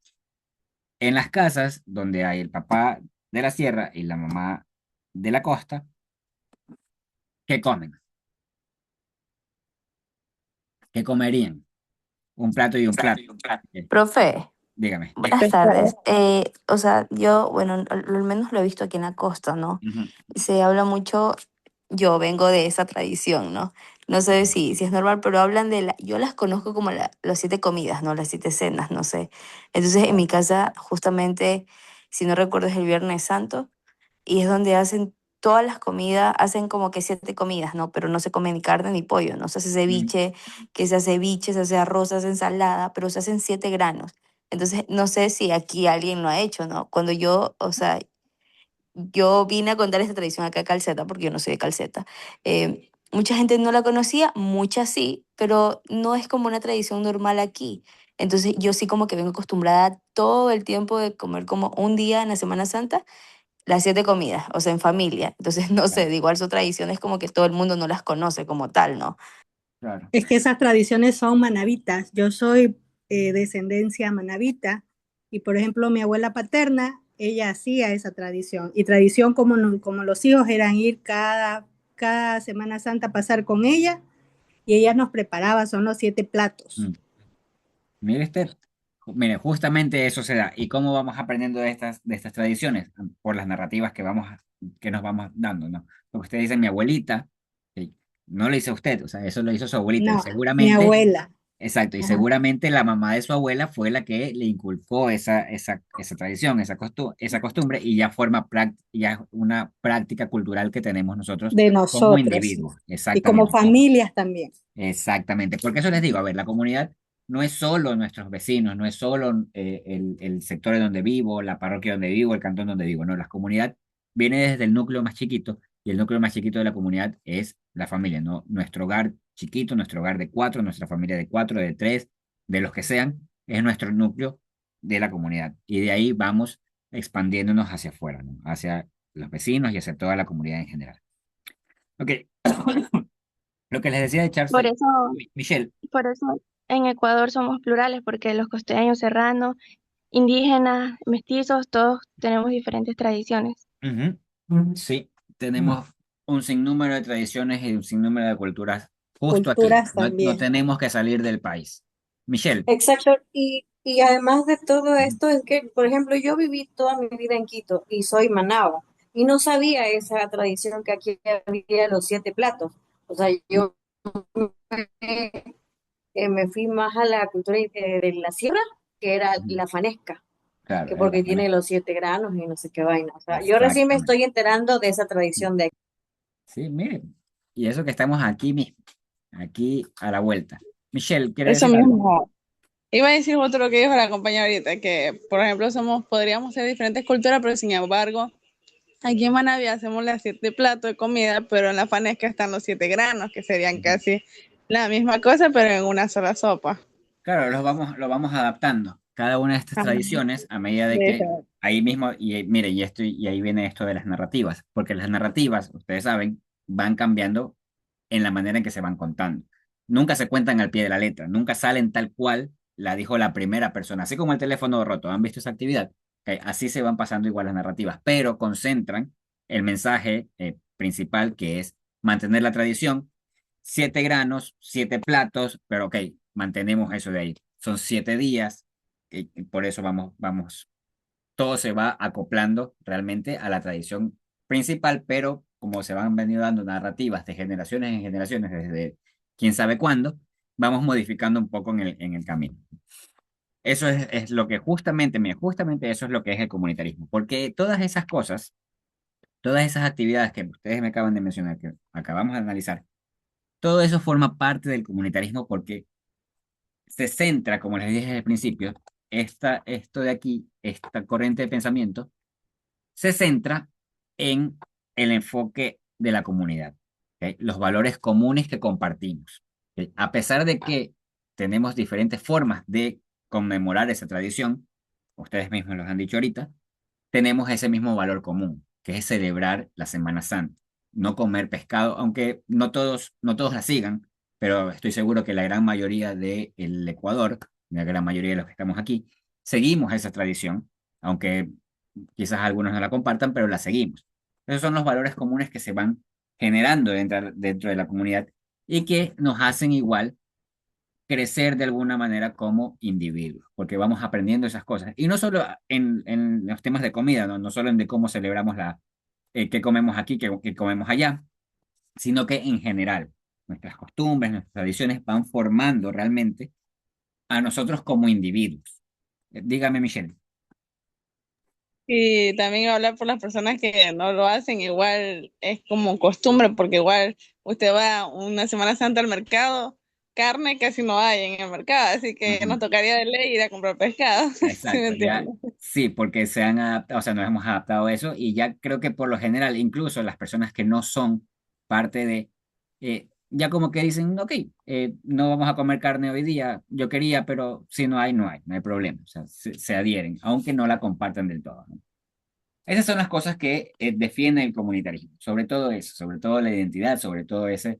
En las casas donde hay el papá de la sierra y la mamá de la costa, ¿qué comen? ¿Qué comerían? Un plato y un plato. Profe, Dígame. buenas tardes. O sea, yo, bueno, al menos lo he visto aquí en la costa, ¿no? Ujú. Se habla mucho, yo vengo de esa tradición, ¿no? No sé si es normal, pero hablan yo las conozco como las 7 comidas, ¿no? Las 7 cenas, no sé. Entonces, en mi casa, justamente, si no recuerdo, es el Viernes Santo, y es donde hacen todas las comidas, hacen como que 7 comidas, ¿no? Pero no se come ni carne ni pollo, ¿no? Se hace Mm. ceviche, que se hace ceviche, se hace arroz, se hace ensalada, pero se hacen 7 granos. Entonces, no sé si aquí alguien lo ha hecho, ¿no? Cuando yo, o sea, yo vine a contar esta tradición acá a Calceta, porque yo no soy de Calceta. Mucha gente no la conocía, mucha sí, pero no es como una tradición normal aquí. Entonces yo sí como que vengo acostumbrada todo el tiempo de comer como un día en la Semana Santa, las 7 comidas, o sea, en familia. Entonces, no sé, Claro, de igual son tradiciones como que todo el mundo no las conoce como tal, ¿no? claro. Es que esas tradiciones son manabitas. Yo soy descendencia manabita y, por ejemplo, mi abuela paterna, ella hacía esa tradición. Y tradición como, como los hijos eran ir cada Semana Santa a pasar con ella y ella nos preparaba, son los 7 platos. Mm. Mire usted, mire, justamente eso se da. ¿Y cómo vamos aprendiendo de estas tradiciones? Por las narrativas que nos vamos dando, ¿no? Lo que usted dice, mi abuelita, no lo hizo usted, o sea, eso lo hizo su abuelita. Y No, mi seguramente, abuela. exacto, y Ajá. seguramente la mamá de su abuela fue la que le inculcó esa tradición, esa costumbre, y ya ya es una práctica cultural que tenemos nosotros De como nosotros individuos. y como Exactamente. familias también. Exactamente, porque eso les digo, a ver, la comunidad no es solo nuestros vecinos, no es solo el sector en donde vivo, la parroquia donde vivo, el cantón donde vivo, no, la comunidad viene desde el núcleo más chiquito y el núcleo más chiquito de la comunidad es la familia, ¿no? Nuestro hogar chiquito, nuestro hogar de 4, nuestra familia de 4, de 3, de los que sean, es nuestro núcleo de la comunidad. Y de ahí vamos expandiéndonos hacia afuera, ¿no? Hacia los vecinos y hacia toda la comunidad en general. Ok, lo que les decía de Por Charles, eso, Michelle. por eso en Ecuador somos plurales, porque los costeños, serranos, indígenas, mestizos, todos tenemos diferentes tradiciones. Sí, tenemos un sinnúmero de tradiciones y un sinnúmero de culturas justo aquí. Culturas No, no también. tenemos que salir del país. Michelle. Exacto. Y además de todo esto es que, por ejemplo, yo viví toda mi vida en Quito y soy manaba y no sabía esa tradición que aquí había los 7 platos. O sea, yo me fui más a la cultura de la sierra, que era la fanesca, Claro, que el porque japonés. tiene los 7 granos y no sé qué vaina. O sea, yo recién me Exactamente. estoy enterando de esa tradición de aquí. Sí, miren. Y eso que estamos aquí mismo, aquí a la vuelta. Michelle, ¿quiere Eso decir algo? mismo. Iba a decir justo lo que dijo la compañera ahorita, que por ejemplo podríamos ser diferentes culturas, pero sin embargo, aquí en Manaví hacemos las 7 platos de comida, pero en la fanesca están los 7 granos, que serían casi la misma cosa, pero en una sola sopa. Claro, lo vamos adaptando. Cada una de estas Ajá. tradiciones a medida de que Eso. ahí mismo, y mire, y ahí viene esto de las narrativas, porque las narrativas, ustedes saben, van cambiando en la manera en que se van contando. Nunca se cuentan al pie de la letra, nunca salen tal cual la dijo la primera persona, así como el teléfono roto. ¿Han visto esa actividad? Ok, así se van pasando igual las narrativas, pero concentran el mensaje principal, que es mantener la tradición. 7 granos, 7 platos, pero ok, mantenemos eso de ahí. Son 7 días, y por eso todo se va acoplando realmente a la tradición principal, pero como se van venido dando narrativas de generaciones en generaciones desde quién sabe cuándo, vamos modificando un poco en el camino. Eso es lo que justamente eso es lo que es el comunitarismo, porque todas esas cosas, todas esas actividades que ustedes me acaban de mencionar, que acabamos de analizar, todo eso forma parte del comunitarismo porque se centra, como les dije al principio, esto de aquí, esta corriente de pensamiento, se centra en el enfoque de la comunidad, ¿ok? Los valores comunes que compartimos. ¿Ok? A pesar de que tenemos diferentes formas de conmemorar esa tradición, ustedes mismos los han dicho ahorita, tenemos ese mismo valor común, que es celebrar la Semana Santa, no comer pescado, aunque no todos la sigan, pero estoy seguro que la gran mayoría del Ecuador, la gran mayoría de los que estamos aquí, seguimos esa tradición, aunque quizás algunos no la compartan, pero la seguimos. Esos son los valores comunes que se van generando dentro de la comunidad y que nos hacen igual crecer de alguna manera como individuos, porque vamos aprendiendo esas cosas. Y no solo en los temas de comida, no solo en de cómo celebramos qué comemos aquí, qué comemos allá, sino que en general nuestras costumbres, nuestras tradiciones van formando realmente a nosotros como individuos. Dígame, Michelle. Y también hablar por las personas que no lo hacen, igual es como costumbre, porque igual usted va una Semana Santa al mercado, carne casi no hay en el mercado, así que nos tocaría de ley ir a comprar pescado. ¿Sí me Exacto, ya, entiende? sí, porque se han adaptado, o sea, nos hemos adaptado a eso y ya creo que por lo general, incluso las personas que no son parte ya como que dicen, ok, no vamos a comer carne hoy día, yo quería, pero si no hay, no hay problema, o sea, se adhieren, aunque no la compartan del todo, ¿no? Esas son las cosas que defienden el comunitarismo, sobre todo eso, sobre todo la identidad, sobre todo ese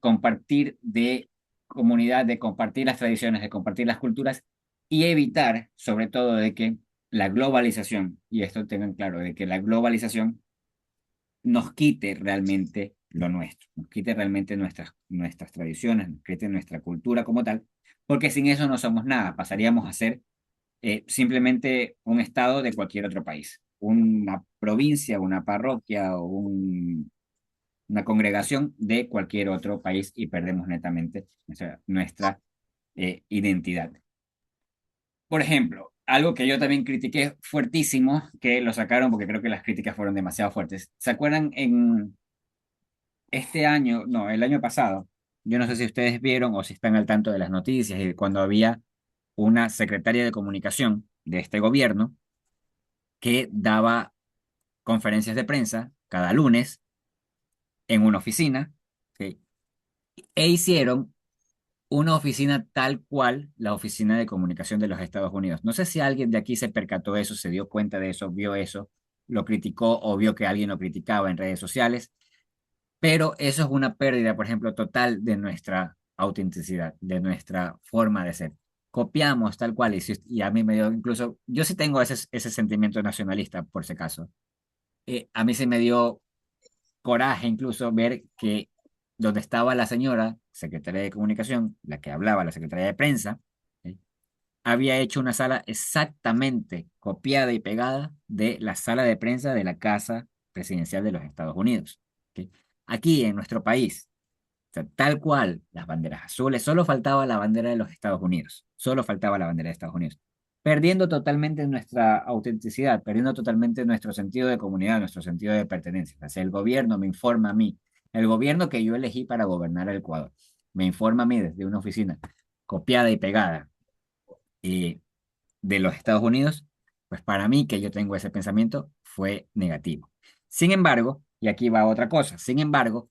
compartir de comunidad, de compartir las tradiciones, de compartir las culturas y evitar, sobre todo, de que la globalización, y esto tengan claro, de que la globalización nos quite realmente lo nuestro, nos quite realmente nuestras tradiciones, nos quite nuestra cultura como tal, porque sin eso no somos nada, pasaríamos a ser simplemente un estado de cualquier otro país, una provincia, una parroquia o una congregación de cualquier otro país y perdemos netamente nuestra identidad. Por ejemplo, algo que yo también critiqué fuertísimo, que lo sacaron porque creo que las críticas fueron demasiado fuertes. ¿Se acuerdan en este año, no, el año pasado? Yo no sé si ustedes vieron o si están al tanto de las noticias y de cuando había una secretaria de comunicación de este gobierno que daba conferencias de prensa cada lunes en una oficina, ¿sí? e hicieron una oficina tal cual la Oficina de Comunicación de los Estados Unidos. No sé si alguien de aquí se percató de eso, se dio cuenta de eso, vio eso, lo criticó o vio que alguien lo criticaba en redes sociales, pero eso es una pérdida, por ejemplo, total de nuestra autenticidad, de nuestra forma de ser. Copiamos tal cual y a mí me dio incluso, yo sí tengo ese sentimiento nacionalista, por si acaso. A mí se me dio coraje incluso ver que donde estaba la señora, secretaria de comunicación, la que hablaba, la secretaria de prensa, ¿sí? Había hecho una sala exactamente copiada y pegada de la sala de prensa de la Casa Presidencial de los Estados Unidos. ¿Ok? Aquí en nuestro país, o sea, tal cual, las banderas azules, solo faltaba la bandera de los Estados Unidos, solo faltaba la bandera de Estados Unidos, perdiendo totalmente nuestra autenticidad, perdiendo totalmente nuestro sentido de comunidad, nuestro sentido de pertenencia. O sea, el gobierno me informa a mí, el gobierno que yo elegí para gobernar el Ecuador, me informa a mí desde una oficina copiada y pegada eh, de los Estados Unidos, pues para mí que yo tengo ese pensamiento fue negativo. Sin embargo, y aquí va otra cosa, sin embargo,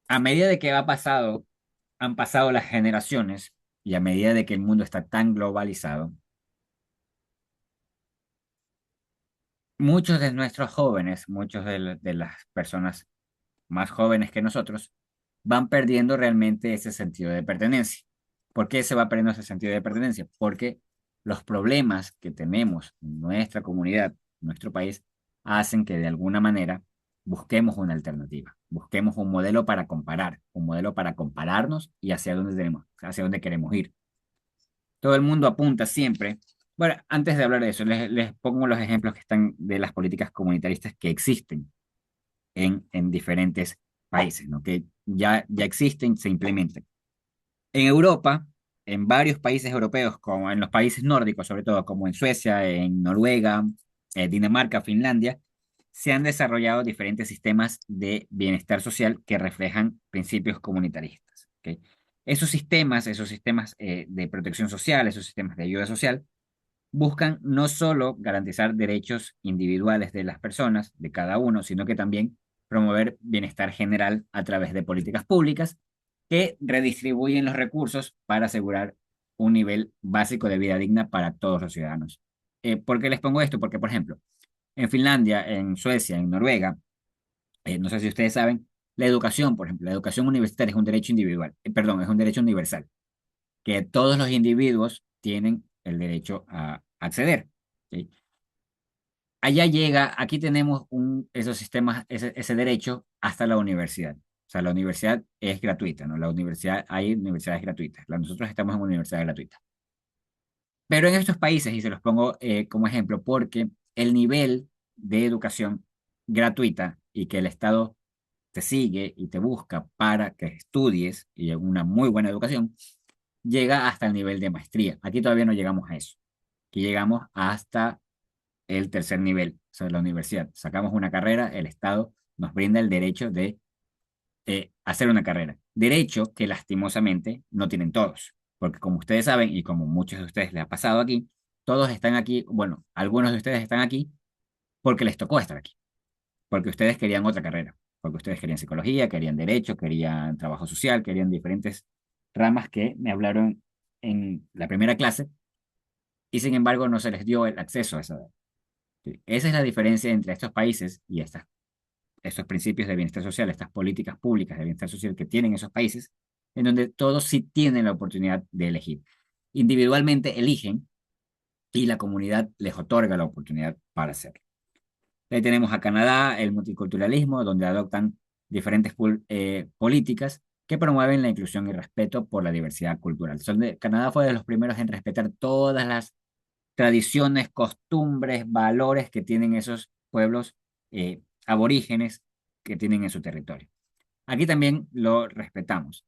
a medida de que han pasado las generaciones y a medida de que el mundo está tan globalizado, muchos de nuestros jóvenes, muchos de las personas más jóvenes que nosotros, van perdiendo realmente ese sentido de pertenencia. ¿Por qué se va perdiendo ese sentido de pertenencia? Porque los problemas que tenemos en nuestra comunidad, en nuestro país, hacen que de alguna manera busquemos una alternativa, busquemos un modelo para comparar, un modelo para compararnos y hacia dónde queremos ir. Todo el mundo apunta siempre. Bueno, antes de hablar de eso, les pongo los ejemplos que están de las políticas comunitaristas que existen en diferentes países, ¿no? Que ya existen, se implementan. En Europa, en varios países europeos, como en los países nórdicos, sobre todo, como en Suecia, en Noruega, Dinamarca, Finlandia, se han desarrollado diferentes sistemas de bienestar social que reflejan principios comunitaristas. ¿Ok? Esos sistemas de protección social, esos sistemas de ayuda social, buscan no solo garantizar derechos individuales de las personas, de cada uno, sino que también promover bienestar general a través de políticas públicas que redistribuyen los recursos para asegurar un nivel básico de vida digna para todos los ciudadanos. ¿Por qué les pongo esto? Porque, por ejemplo, en Finlandia, en Suecia, en Noruega, no sé si ustedes saben, la educación, por ejemplo, la educación universitaria es un derecho individual, perdón, es un derecho universal, que todos los individuos tienen el derecho a acceder. ¿Sí? Allá llega, aquí tenemos esos sistemas, ese derecho hasta la universidad. O sea, la universidad es gratuita, ¿no? La universidad, hay universidades gratuitas. Nosotros estamos en una universidad gratuita. Pero en estos países, y se los pongo como ejemplo, porque el nivel de educación gratuita y que el Estado te sigue y te busca para que estudies y una muy buena educación, llega hasta el nivel de maestría. Aquí todavía no llegamos a eso. Aquí llegamos hasta el tercer nivel, o sea, la universidad. Sacamos una carrera, el Estado nos brinda el derecho de hacer una carrera. Derecho que lastimosamente no tienen todos, porque como ustedes saben y como muchos de ustedes les ha pasado aquí, todos están aquí, bueno, algunos de ustedes están aquí porque les tocó estar aquí, porque ustedes querían otra carrera, porque ustedes querían psicología, querían derecho, querían trabajo social, querían diferentes ramas que me hablaron en la primera clase y sin embargo no se les dio el acceso a esa edad. Sí, esa es la diferencia entre estos países y estos principios de bienestar social, estas políticas públicas de bienestar social que tienen esos países, en donde todos sí tienen la oportunidad de elegir. Individualmente eligen y la comunidad les otorga la oportunidad para hacerlo. Ahí tenemos a Canadá, el multiculturalismo, donde adoptan diferentes políticas que promueven la inclusión y respeto por la diversidad cultural. Canadá fue de los primeros en respetar todas las tradiciones, costumbres, valores que tienen esos pueblos aborígenes que tienen en su territorio. Aquí también lo respetamos.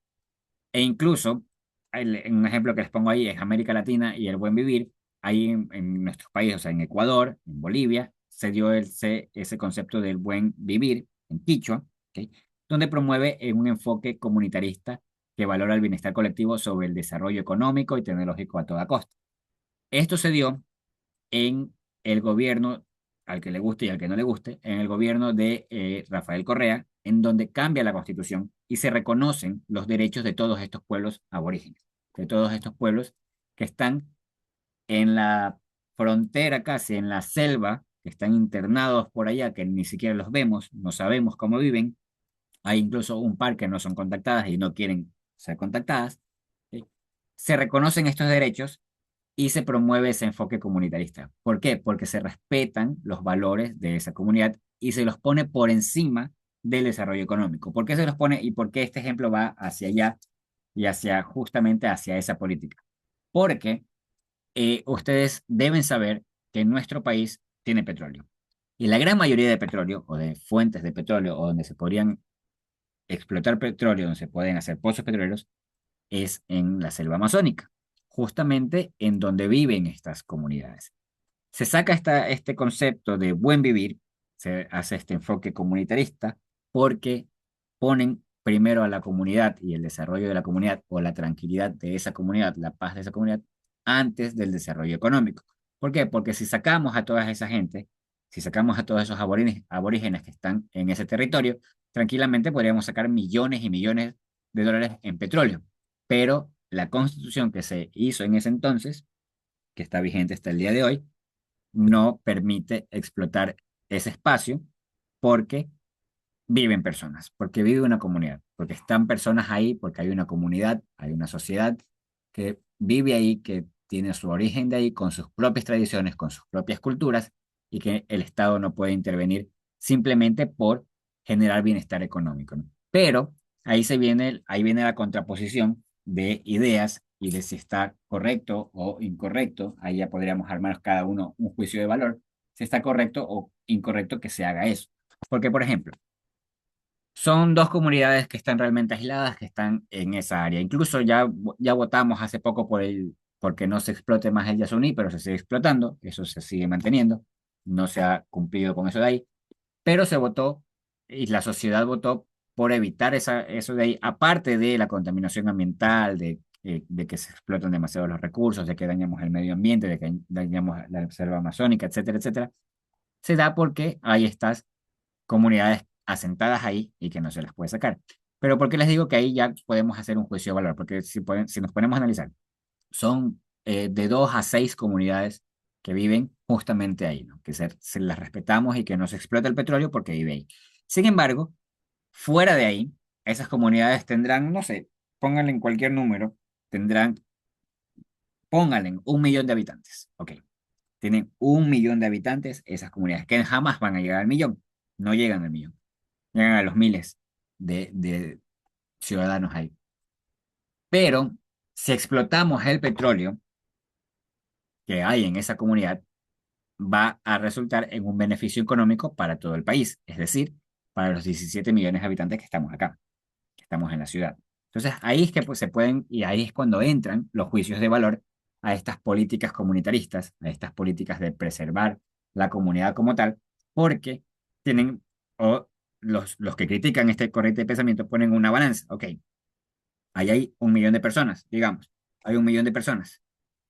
E incluso, un ejemplo que les pongo ahí es América Latina y el buen vivir. Ahí en nuestros países, o sea, en Ecuador, en Bolivia, se dio ese concepto del buen vivir en Quichua, ¿okay? Donde promueve un enfoque comunitarista que valora el bienestar colectivo sobre el desarrollo económico y tecnológico a toda costa. Esto se dio en el gobierno, al que le guste y al que no le guste, en el gobierno de Rafael Correa, en donde cambia la Constitución y se reconocen los derechos de todos estos pueblos aborígenes, de todos estos pueblos que están en la frontera casi, en la selva, que están internados por allá, que ni siquiera los vemos, no sabemos cómo viven. Hay incluso un par que no son contactadas y no quieren ser contactadas. ¿Sí? Se reconocen estos derechos y se promueve ese enfoque comunitarista. ¿Por qué? Porque se respetan los valores de esa comunidad y se los pone por encima del desarrollo económico. ¿Por qué se los pone y por qué este ejemplo va hacia allá y hacia justamente hacia esa política? Porque ustedes deben saber que nuestro país tiene petróleo. Y la gran mayoría de petróleo o de fuentes de petróleo o donde se podrían explotar petróleo, donde se pueden hacer pozos petroleros, es en la selva amazónica, justamente en donde viven estas comunidades. Se saca este concepto de buen vivir, se hace este enfoque comunitarista, porque ponen primero a la comunidad y el desarrollo de la comunidad o la tranquilidad de esa comunidad, la paz de esa comunidad, antes del desarrollo económico. ¿Por qué? Porque si sacamos a toda esa gente, si sacamos a todos esos aborígenes que están en ese territorio, tranquilamente podríamos sacar millones y millones de dólares en petróleo. Pero la constitución que se hizo en ese entonces, que está vigente hasta el día de hoy, no permite explotar ese espacio porque viven personas, porque vive una comunidad, porque están personas ahí, porque hay una comunidad, hay una sociedad que vive ahí, que tiene su origen de ahí, con sus propias tradiciones, con sus propias culturas, y que el Estado no puede intervenir simplemente por generar bienestar económico, ¿no? Pero ahí viene la contraposición de ideas y de si está correcto o incorrecto. Ahí ya podríamos armar cada uno un juicio de valor, si está correcto o incorrecto que se haga eso. Porque, por ejemplo, son dos comunidades que están realmente aisladas, que están en esa área. Incluso ya votamos hace poco porque no se explote más el Yasuní, pero se sigue explotando, eso se sigue manteniendo, no se ha cumplido con eso de ahí, pero se votó y la sociedad votó por evitar eso de ahí, aparte de la contaminación ambiental, de que se explotan demasiado los recursos, de que dañamos el medio ambiente, de que dañamos la selva amazónica, etcétera, etcétera. Se da porque hay estas comunidades asentadas ahí y que no se las puede sacar. Pero ¿por qué les digo que ahí ya podemos hacer un juicio de valor? Porque si nos ponemos a analizar, son de 2 a 6 comunidades que viven justamente ahí, ¿no? Que se las respetamos y que no se explota el petróleo porque vive ahí. Sin embargo, fuera de ahí, esas comunidades tendrán, no sé, pónganle en cualquier número, pónganle 1 millón de habitantes, ok. Tienen 1 millón de habitantes esas comunidades, que jamás van a llegar al millón, no llegan al millón, llegan a los miles de ciudadanos ahí. Pero si explotamos el petróleo que hay en esa comunidad, va a resultar en un beneficio económico para todo el país, es decir, para los 17 millones de habitantes que estamos acá, que estamos en la ciudad. Entonces, ahí es que pues, se pueden, y ahí es cuando entran los juicios de valor a estas políticas comunitaristas, a estas políticas de preservar la comunidad como tal, porque tienen, o los que critican este corriente de pensamiento ponen una balanza. Ok, ahí hay 1 millón de personas, digamos, hay 1 millón de personas,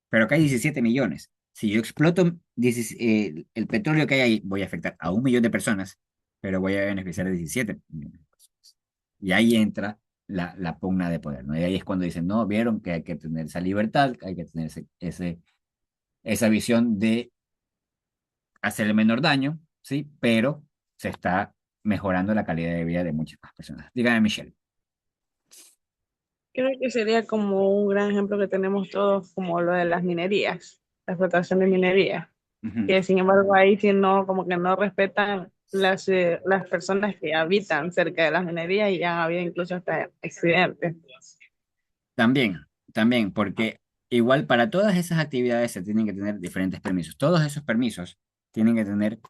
pero acá hay 17 millones. Si yo exploto el petróleo que hay ahí, voy a afectar a 1 millón de personas, pero voy a beneficiar a 17 millones de personas. Y ahí entra la pugna de poder, ¿no? Y ahí es cuando dicen, no, vieron que hay que tener esa libertad, que hay que tener esa visión de hacer el menor daño, ¿sí? Pero se está mejorando la calidad de vida de muchas más personas. Dígame, Michelle. Creo que sería como un gran ejemplo que tenemos todos, como lo de las minerías, la explotación de minería, que sin embargo ahí sí no, como que no respetan las personas que habitan cerca de las minerías y han habido incluso hasta accidentes. También, porque igual para todas esas actividades se tienen que tener diferentes permisos. Todos esos permisos tienen que tener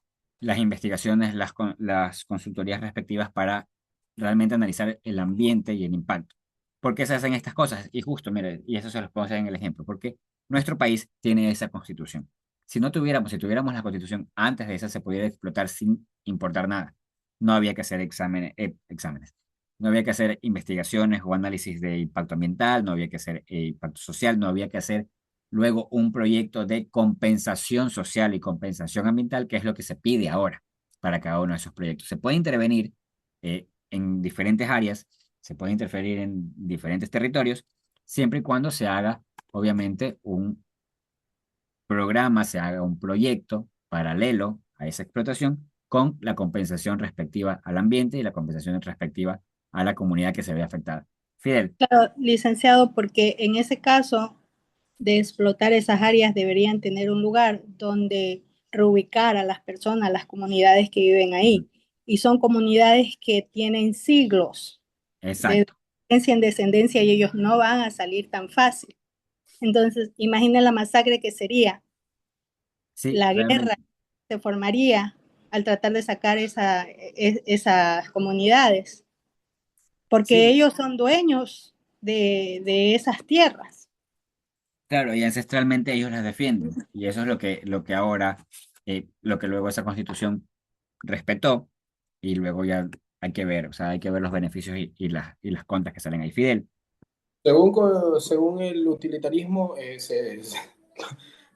las investigaciones, las consultorías respectivas para realmente analizar el ambiente y el impacto. ¿Por qué se hacen estas cosas? Y justo, mire, y eso se los puedo hacer en el ejemplo, porque nuestro país tiene esa constitución. Si tuviéramos la constitución antes de esa, se pudiera explotar sin importar nada. No había que hacer exámenes. No había que hacer investigaciones o análisis de impacto ambiental, no había que hacer impacto social, no había que hacer luego un proyecto de compensación social y compensación ambiental, que es lo que se pide ahora para cada uno de esos proyectos. Se puede intervenir en diferentes áreas, se puede interferir en diferentes territorios, siempre y cuando se haga, obviamente, un programa, se haga un proyecto paralelo a esa explotación con la compensación respectiva al ambiente y la compensación respectiva a la comunidad que se ve afectada. Fidel. Claro, licenciado, porque en ese caso de explotar esas áreas deberían tener un lugar donde reubicar a las personas, las comunidades que viven ahí. Y son comunidades que tienen siglos de Exacto. descendencia en descendencia y ellos no van a salir tan fácil. Entonces, imaginen la masacre que sería, Sí, la guerra realmente. se formaría al tratar de sacar esas comunidades, porque Sí, ellos son dueños de esas tierras. claro, y ancestralmente ellos las defienden. Y eso es lo que ahora, lo que luego esa constitución respetó, y luego ya hay que ver, o sea, hay que ver los beneficios y las contras que salen ahí. Fidel, Según el utilitarismo,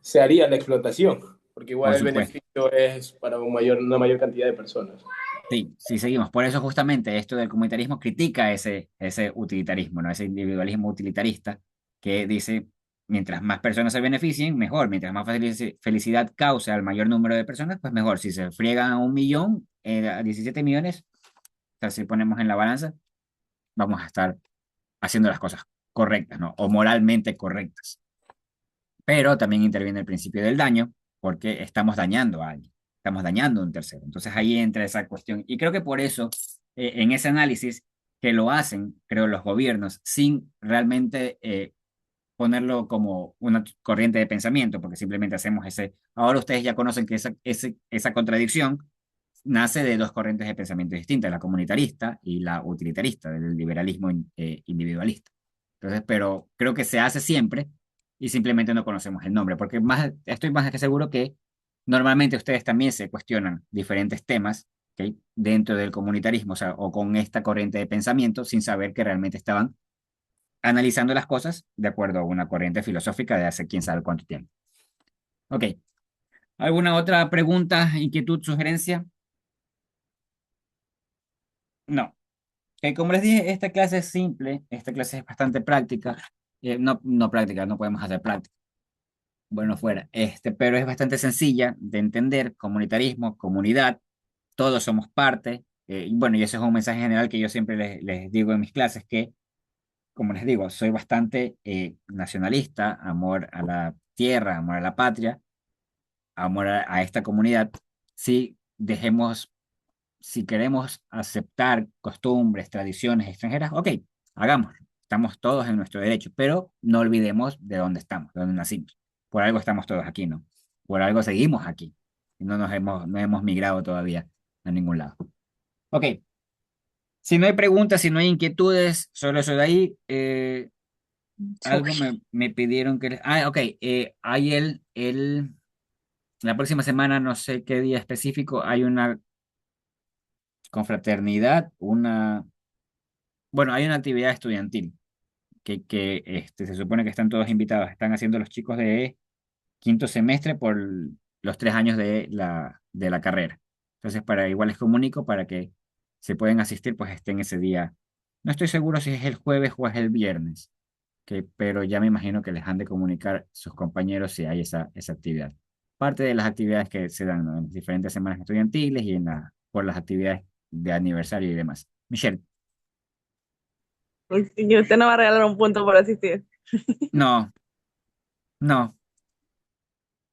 se haría la explotación, porque igual por el supuesto. beneficio es para una mayor cantidad de personas. Sí, sí, seguimos. Por eso justamente esto del comunitarismo critica ese utilitarismo, ¿no? Ese individualismo utilitarista que dice, mientras más personas se beneficien, mejor. Mientras más felicidad cause al mayor número de personas, pues mejor. Si se friegan a 1 millón, a 17 millones, o sea, si ponemos en la balanza, vamos a estar haciendo las cosas correctas, ¿no? O moralmente correctas. Pero también interviene el principio del daño, porque estamos dañando a alguien, estamos dañando a un tercero. Entonces ahí entra esa cuestión. Y creo que por eso, en ese análisis que lo hacen, creo, los gobiernos, sin realmente ponerlo como una corriente de pensamiento, porque simplemente hacemos ese. Ahora ustedes ya conocen que esa contradicción nace de dos corrientes de pensamiento distintas, la comunitarista y la utilitarista, del liberalismo individualista. Entonces, pero creo que se hace siempre y simplemente no conocemos el nombre, porque estoy más que seguro que normalmente ustedes también se cuestionan diferentes temas, ¿ok? Dentro del comunitarismo, o sea, o con esta corriente de pensamiento, sin saber que realmente estaban analizando las cosas de acuerdo a una corriente filosófica de hace quién sabe cuánto tiempo. Ok, ¿alguna otra pregunta, inquietud, sugerencia? No. Como les dije, esta clase es simple, esta clase es bastante práctica. No, no práctica, no podemos hacer práctica. Bueno, fuera. Pero es bastante sencilla de entender, comunitarismo, comunidad, todos somos parte. Y bueno, y ese es un mensaje general que yo siempre les digo en mis clases, que, como les digo, soy bastante nacionalista, amor a la tierra, amor a la patria, amor a esta comunidad. Si dejemos si queremos aceptar costumbres, tradiciones extranjeras, ok, hagámoslo. Estamos todos en nuestro derecho, pero no olvidemos de dónde estamos, de dónde nacimos. Por algo estamos todos aquí, ¿no? Por algo seguimos aquí. No hemos migrado todavía a ningún lado. Ok, si no hay preguntas, si no hay inquietudes, solo eso de ahí. Algo me pidieron que. Ok, hay la próxima semana, no sé qué día específico, hay una confraternidad, bueno, hay una actividad estudiantil que se supone que están todos invitados. Están haciendo los chicos de quinto semestre por los 3 años de la carrera. Entonces, igual les comunico para que se pueden asistir, pues estén ese día. No estoy seguro si es el jueves o es el viernes, pero ya me imagino que les han de comunicar sus compañeros si hay esa actividad. Parte de las actividades que se dan, ¿no? En diferentes semanas estudiantiles y por las actividades de aniversario y demás. Michelle. Y usted no va a regalar un punto por asistir. No, no,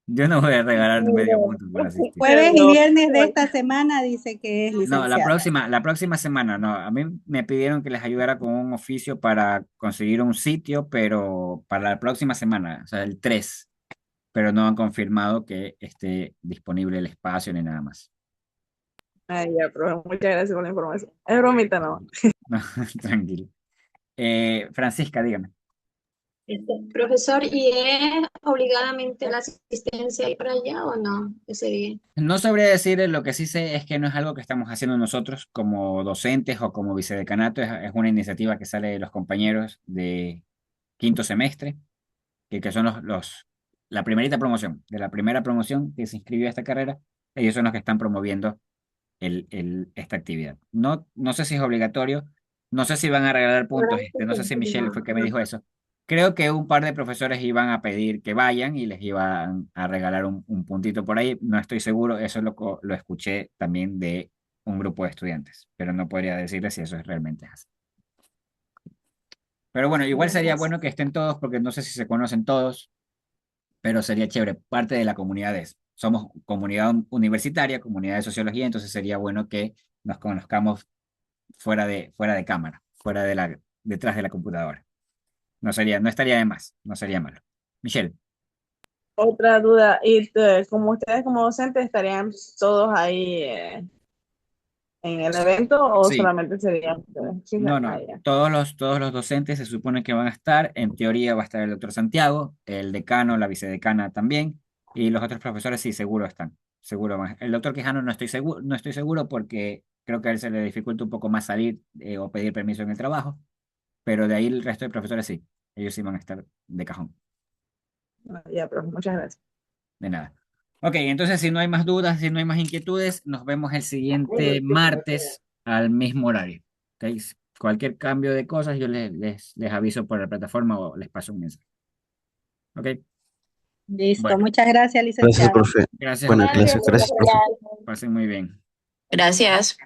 yo no voy a regalar medio punto por asistir. Jueves y viernes de esta semana dice que es No, la licenciado. próxima, la próxima semana, no. A mí me pidieron que les ayudara con un oficio para conseguir un sitio, pero para la próxima semana, o sea, el 3, pero no han confirmado que esté disponible el espacio ni nada más. Ay, ya, pero muchas gracias por la información. Es bromita, no. No, tranquilo. Francisca, dígame. Profesor, ¿y es obligadamente la asistencia ir para allá o no ese día? No sabría decir, lo que sí sé es que no es algo que estamos haciendo nosotros como docentes o como vicedecanato, es una iniciativa que sale de los compañeros de quinto semestre, que son la primerita promoción, de la primera promoción que se inscribió a esta carrera. Ellos son los que están promoviendo esta actividad. No sé si es obligatorio, no sé si van a regalar puntos, no sé si Michelle fue que me dijo eso. Creo que un par de profesores iban a pedir que vayan y les iban a regalar un puntito por ahí. No estoy seguro, eso lo escuché también de un grupo de estudiantes, pero no podría decirles si eso es realmente así. Pero bueno, igual sería bueno que estén todos, porque no sé si se conocen todos, pero sería chévere, parte de la comunidad es. Somos comunidad universitaria, comunidad de sociología, entonces sería bueno que nos conozcamos fuera de cámara, detrás de la computadora. No estaría de más, no sería malo. Michelle. Otra duda, y como ustedes como docentes estarían todos ahí en el evento o Sí. solamente serían ustedes? Sí, No, ah, no. ya. Todos los docentes se supone que van a estar. En teoría va a estar el doctor Santiago, el decano, la vicedecana también, y los otros profesores sí, seguro están. Seguro van. El doctor Quijano no estoy seguro porque creo que a él se le dificulta un poco más salir o pedir permiso en el trabajo, pero de ahí el resto de profesores sí. Ellos sí van a estar de cajón. Ah, ya, profe, muchas gracias. De nada. Ok, entonces si no hay más dudas, si no hay más inquietudes, nos vemos el siguiente martes al mismo horario. ¿Ok? Cualquier cambio de cosas, yo les aviso por la plataforma o les paso un mensaje. ¿Ok? Listo, Bueno, muchas gracias, Gracias, licenciado. profe. gracias a Buena ustedes. clase. Gracias, profe. Pasen muy bien. Gracias.